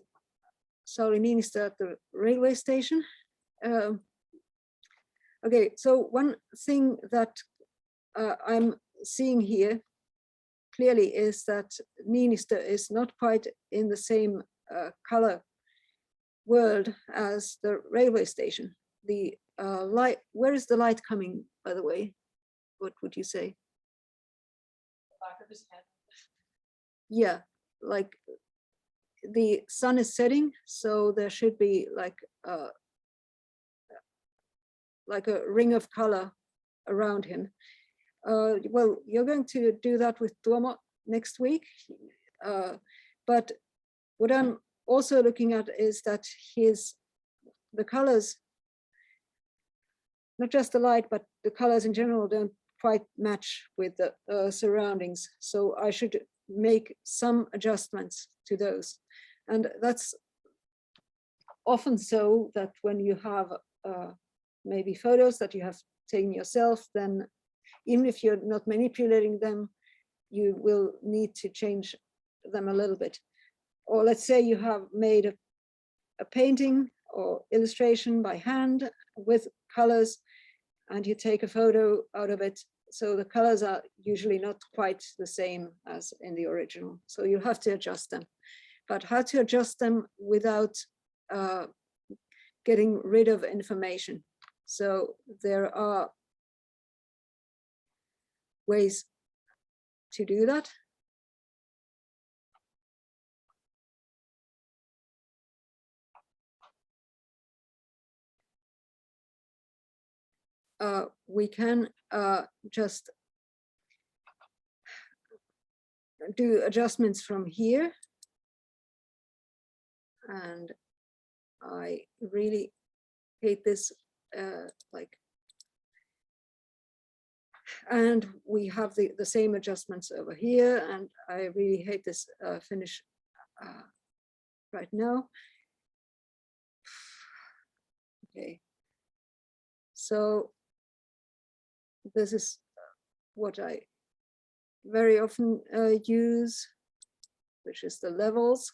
Sauli Niinistö at the railway station. Okay, so one thing that I'm seeing here clearly is that Niinistö is not quite in the same color world as the railway station. The light, where is the light coming, by the way? What would you say? Back of his head. Yeah, like the sun is setting, so there should be like a ring of color around him. Well, you're going to do that with Tuomo next week, but what I'm also looking at is that the colors, not just the light, but the colors in general don't quite match with the surroundings. So I should make some adjustments to those. And that's often so that when you have maybe photos that you have taken yourself, then even if you're not manipulating them, you will need to change them a little bit. Or let's say you have made a painting or illustration by hand with colors, and you take a photo out of it. So the colors are usually not quite the same as in the original. So you have to adjust them. But how to adjust them without getting rid of information? So there are ways to do that. We can just do adjustments from here. And I really hate this, and we have the same adjustments over here, and I really hate this finish right now. Okay, so this is what I very often use, which is the levels.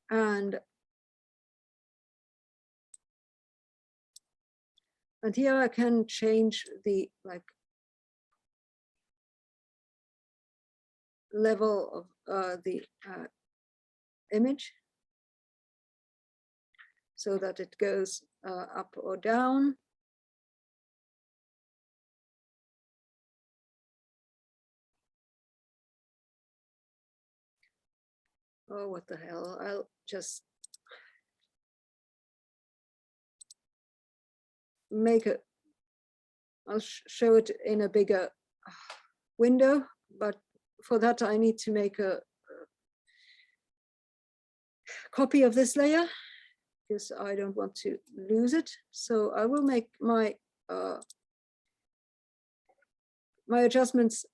And here I can change the level of the image so that it goes up or down. Oh, what the hell, I'll just make it, I'll show it in a bigger window, but for that I need to make a copy of this layer because I don't want to lose it. So I will make my my adjustments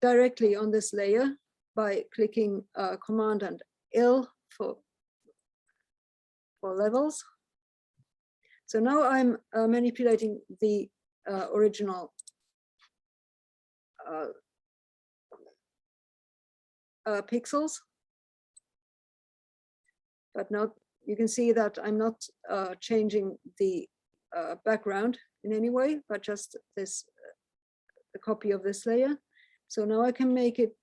directly on this layer by clicking Command and L for levels. So now I'm manipulating the original pixels, but not, you can see that I'm not changing the background in any way, but just this a copy of this layer. So now I can make it,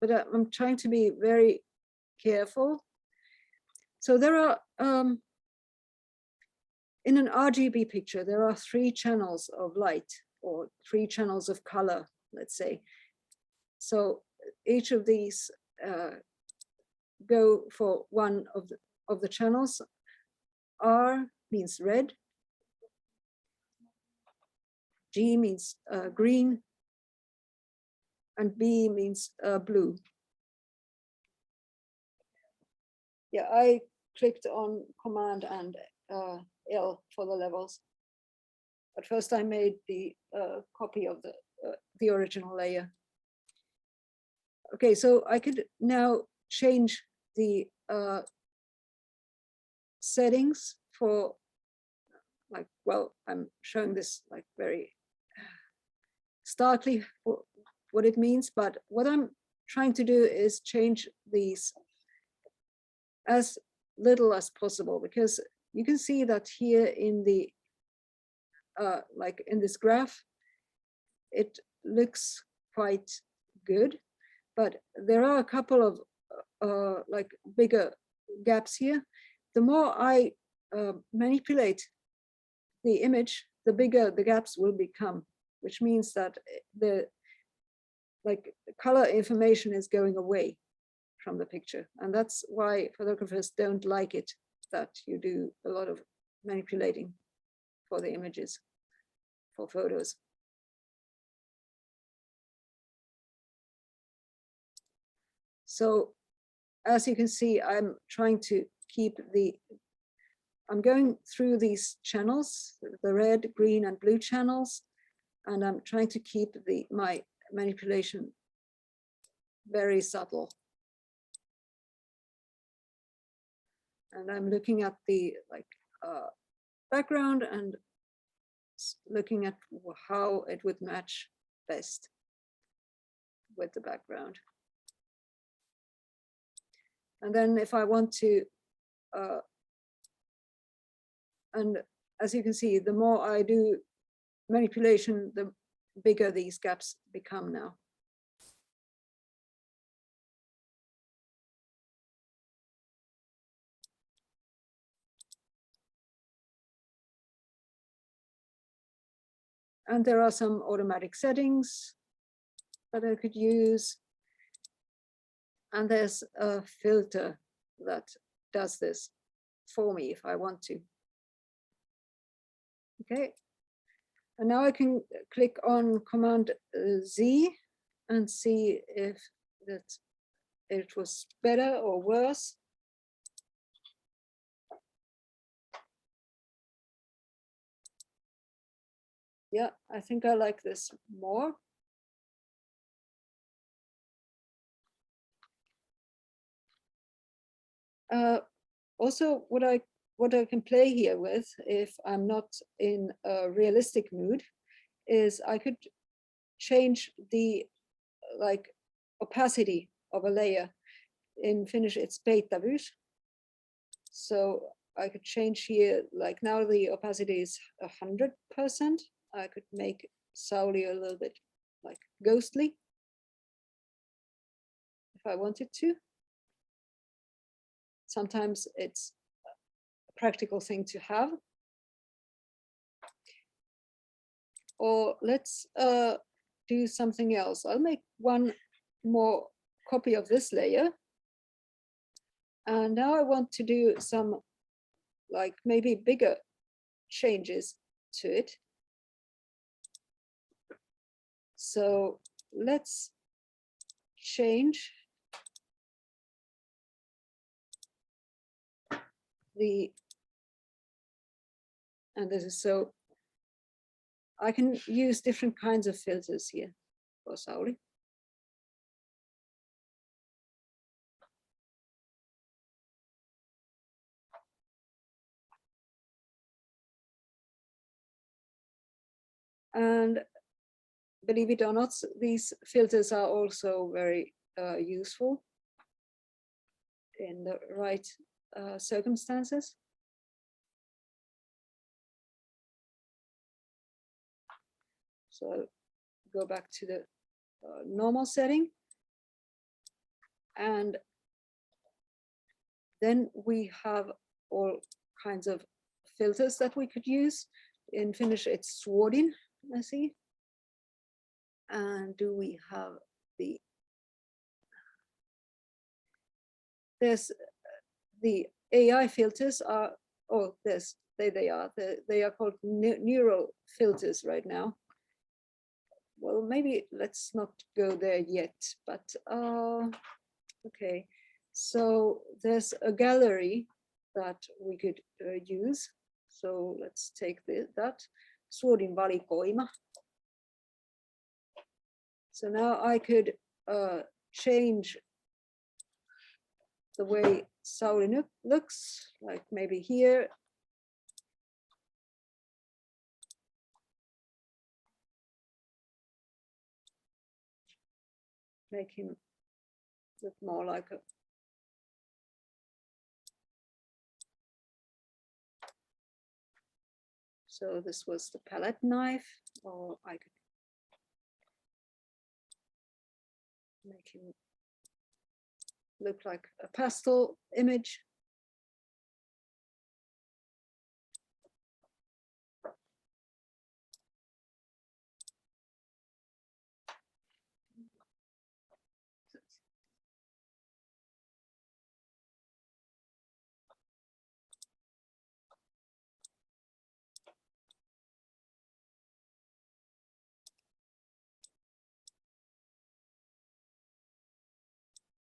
but I'm trying to be very careful. So there are in an RGB picture, there are 3 channels of light or 3 channels of color, let's say. So each of these go for one of the channels. R means red, G means green, and B means blue. Yeah, I clicked on Command and L for the levels. But first I made the copy of the original layer. Okay, so I could now change the settings for well, I'm showing this very starkly what it means, but what I'm trying to do is change these as little as possible, because you can see that here in the in this graph, it looks quite good, but there are a couple of like bigger gaps here. The more I manipulate the image, the bigger the gaps will become, which means that the color information is going away from the picture. And that's why photographers don't like it, that you do a lot of manipulating for the images, for photos. So as you can see, I'm trying to keep I'm going through these channels, the red, green, and blue channels, and I'm trying to keep my manipulation very subtle. And I'm looking at the background and looking at how it would match best with the background. And then if I want to, and as you can see, the more I do manipulation, the bigger these gaps become now. And there are some automatic settings that I could use. And there's a filter that does this for me if I want to. Okay. And now I can click on Command Z and see if it was better or worse. Yeah, I think I like this more. Also, what I can play here with, if I'm not in a realistic mood, is I could change the opacity of a layer. In Finnish, it's peittävyys. So I could change here, like now the opacity is 100%. I could make Sauli a little bit like ghostly if I wanted to. Sometimes it's a practical thing to have. Or let's do something else. I'll make one more copy of this layer. And now I want to do some like maybe bigger changes to it. So let's change and this is so I can use different kinds of filters here for Sauli. And believe it or not, these filters are also very useful in the right circumstances. So go back to the normal setting. And then we have all kinds of filters that we could use. In Finnish, it's Svårdin, I see. And do we have there's the AI filters are, oh, they are called neural filters right now. Well, maybe let's not go there yet, but okay. So there's a gallery that we could use. So let's take that. Svårdin valikoima. So now I could change the way Sauli looks, like maybe here. Make him look more like a so this was the palette knife, or I could make him look like a pastel image.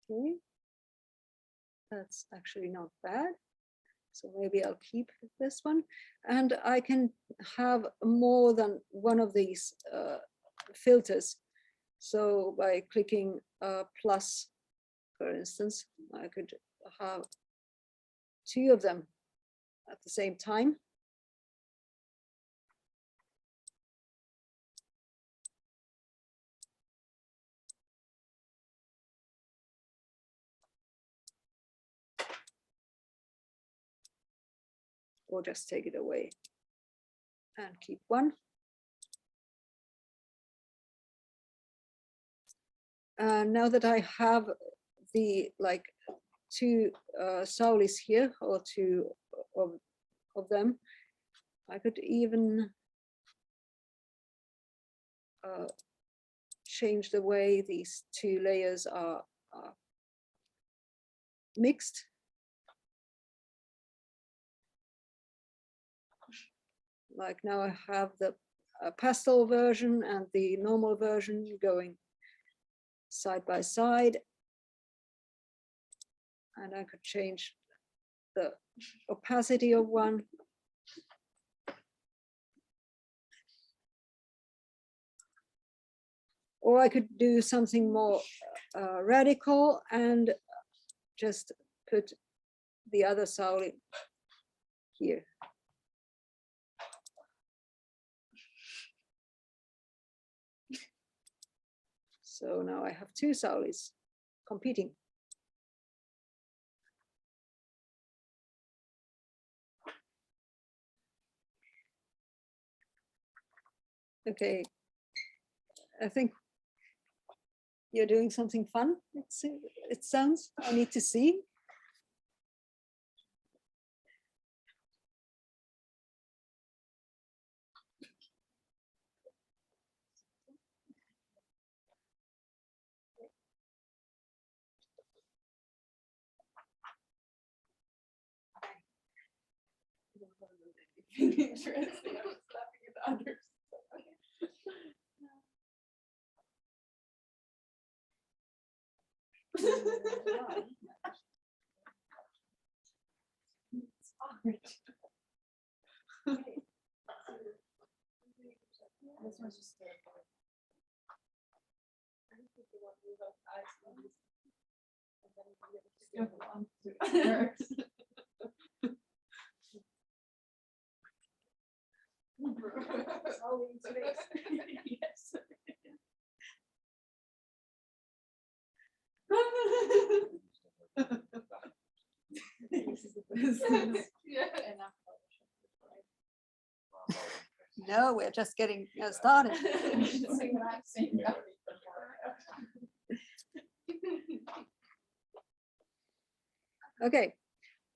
Okay, that's actually not bad. So maybe I'll keep this one, and I can have more than one of these filters. So by clicking plus, for instance, I could have 2 of them at the same time. Or just take it away and keep one. Now that I have the 2 Saulis here, or 2 of them, I could even change the way these 2 layers are mixed. Like now I have the pastel version and the normal version going side by side. And I could change the opacity of one. Or I could do something more radical and just put the other Sauli here. So now I have 2 Saulis competing. Okay, I think you're doing something fun. It sounds. I need to see. Interesting. I was laughing at others. It's orange. This one's just I don't think they want to move up eyes. And then the other two. Oh, yes. No, we're just getting started. Okay,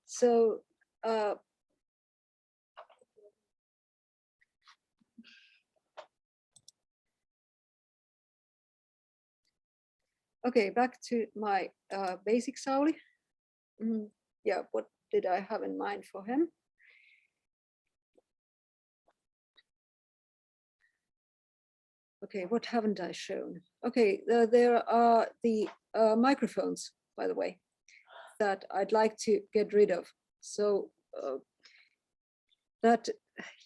so okay, back to my basic Sauli. Yeah, what did I have in mind for him? Okay, what haven't I shown? Okay, there are the microphones, by the way, that I'd like to get rid of. So that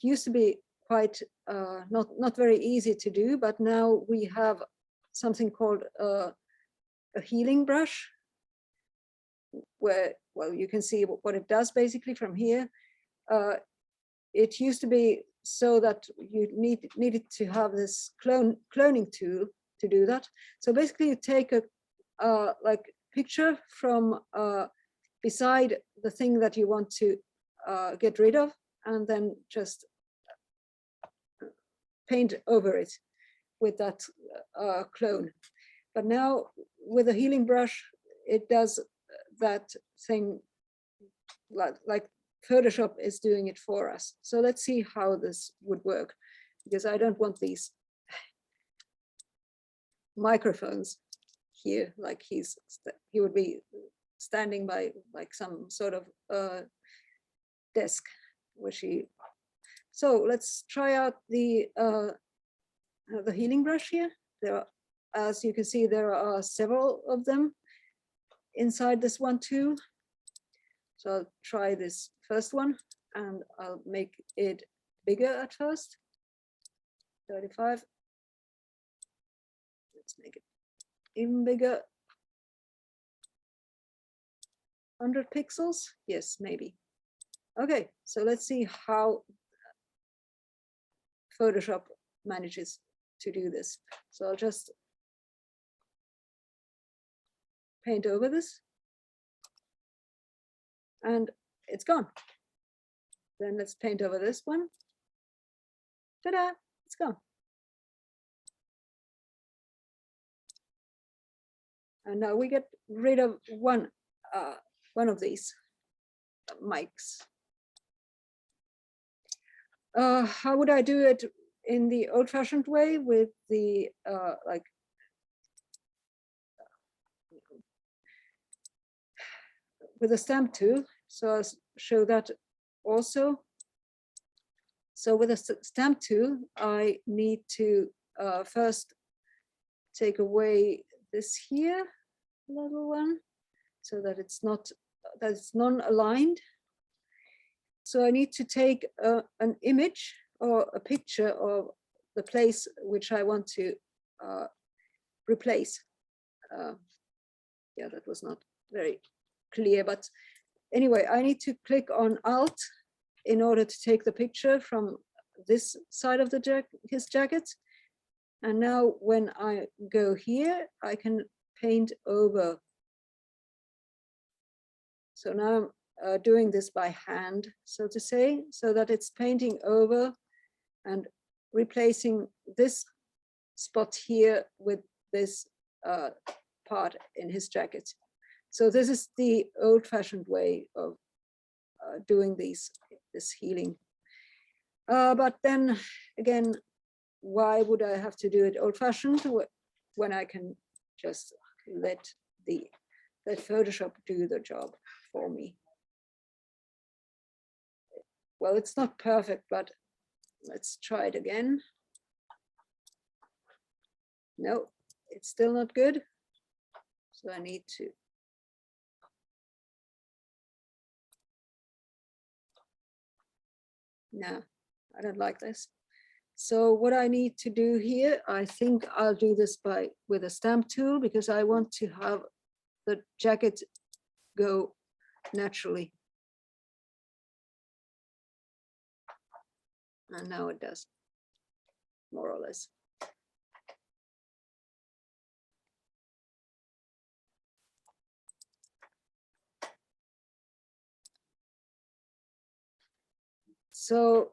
used to be quite not very easy to do, but now we have something called a healing brush, where, well, you can see what it does basically from here. It used to be so that you needed to have this cloning tool to do that. So basically you take a like picture from beside the thing that you want to get rid of, and then just paint over it with that clone. But now with a healing brush, it does that thing like Photoshop is doing it for us. So let's see how this would work, because I don't want these microphones here, like he would be standing by like some sort of desk, which he. So let's try out the healing brush here. There are, as you can see, there are several of them inside this one too. So I'll try this first one, and I'll make it bigger at first. 35. Let's make it even bigger. 100 pixels? Yes, maybe. Okay, so let's see how Photoshop manages to do this. So I'll just paint over this, and it's gone. Then let's paint over this one. Ta-da, it's gone. And now we get rid of one of these mics. How would I do it in the old-fashioned way with the like with a stamp tool? So I'll show that also. So with a stamp tool, I need to first take away this here little one, so that it's not, that it's non-aligned. So I need to take an image or a picture of the place which I want to replace. Yeah, that was not very clear, but anyway, I need to click on Alt in order to take the picture from this side of the his jacket. And now when I go here, I can paint over. So now I'm doing this by hand, so to say, so that it's painting over and replacing this spot here with this part in his jacket. So this is the old-fashioned way of doing this healing. But then again, why would I have to do it old-fashioned when I can just let Photoshop do the job for me? Well, it's not perfect, but let's try it again. No, it's still not good. So I need to. No, I don't like this. So what I need to do here, I think I'll do this with a stamp tool, because I want to have the jacket go naturally. And now it does, more or less. So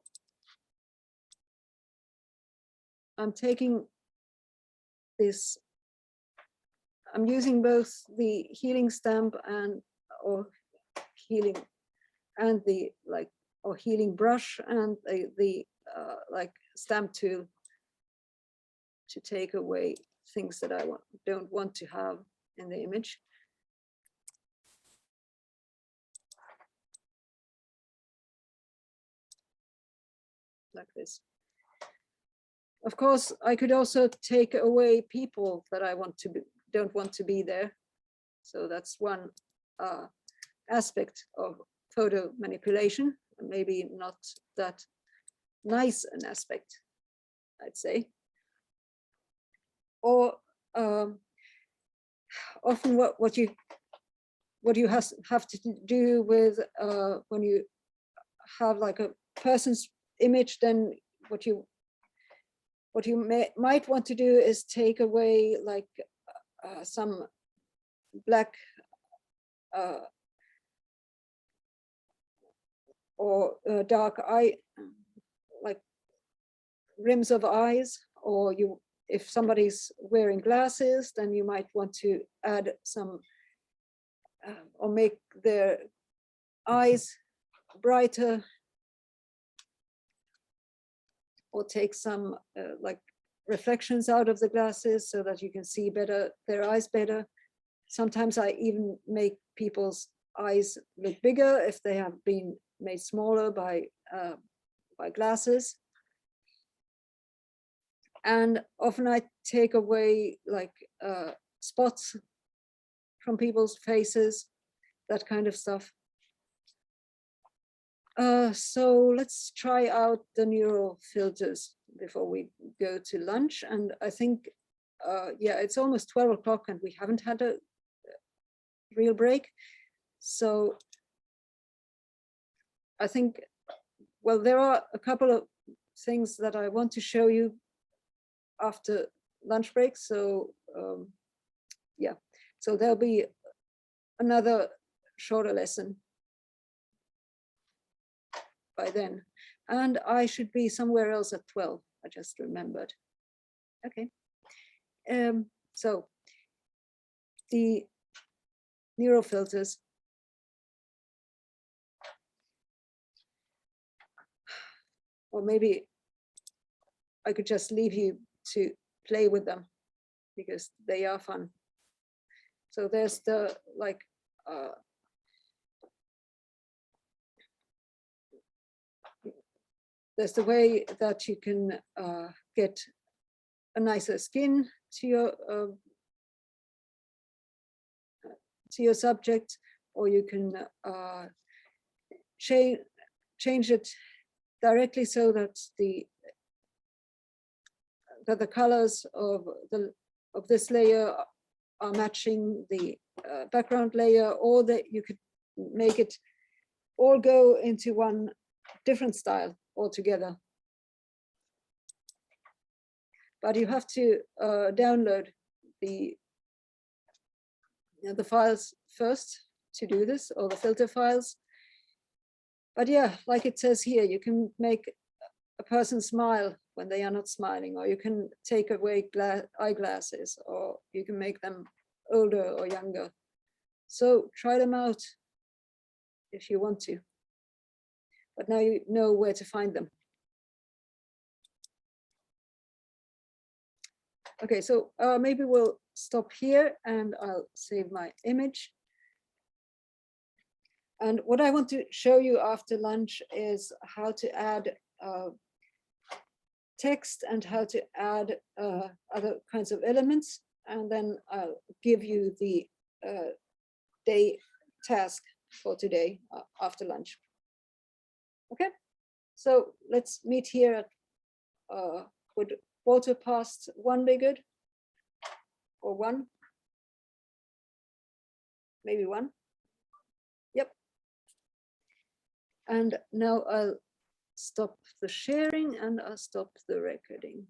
I'm taking this, I'm using both the healing stamp or healing and the or healing brush and the stamp tool to take away things that I don't want to have in the image. Like this. Of course, I could also take away people that I don't want to be there. So that's one aspect of photo manipulation, maybe not that nice an aspect, I'd say. Or often what you have to do with when you have like a person's image, then what you might want to do is take away like some black or dark eye, like rims of eyes, or you if somebody's wearing glasses, then you might want to add some or make their eyes brighter, or take some like reflections out of the glasses so that you can see better, their eyes better. Sometimes I even make people's eyes look bigger if they have been made smaller by glasses. And often I take away like spots from people's faces, that kind of stuff. So let's try out the neural filters before we go to lunch. And I think, yeah, it's almost 12 o'clock and we haven't had a real break. So I think, well, there are a couple of things that I want to show you after lunch break. So yeah, so there'll be another shorter lesson by then. And I should be somewhere else at 12, I just remembered. Okay, so the neural filters. Or maybe I could just leave you to play with them because they are fun. So there's the like there's the way that you can get a nicer skin to your subject, or you can change it directly so that the colors of this layer are matching the background layer, or that you could make it all go into one different style altogether. But you have to download the files first to do this, or the filter files. But yeah, like it says here, you can make a person smile when they are not smiling, or you can take away eyeglasses, or you can make them older or younger. So try them out if you want to. But now you know where to find them. Okay, so maybe we'll stop here and I'll save my image. And what I want to show you after lunch is how to add text and how to add other kinds of elements. And then I'll give you the day task for today after lunch. Okay, so let's meet here at would 1:15 be good? Or 1? Maybe 1? Yep. And now I'll stop the sharing and I'll stop the recording.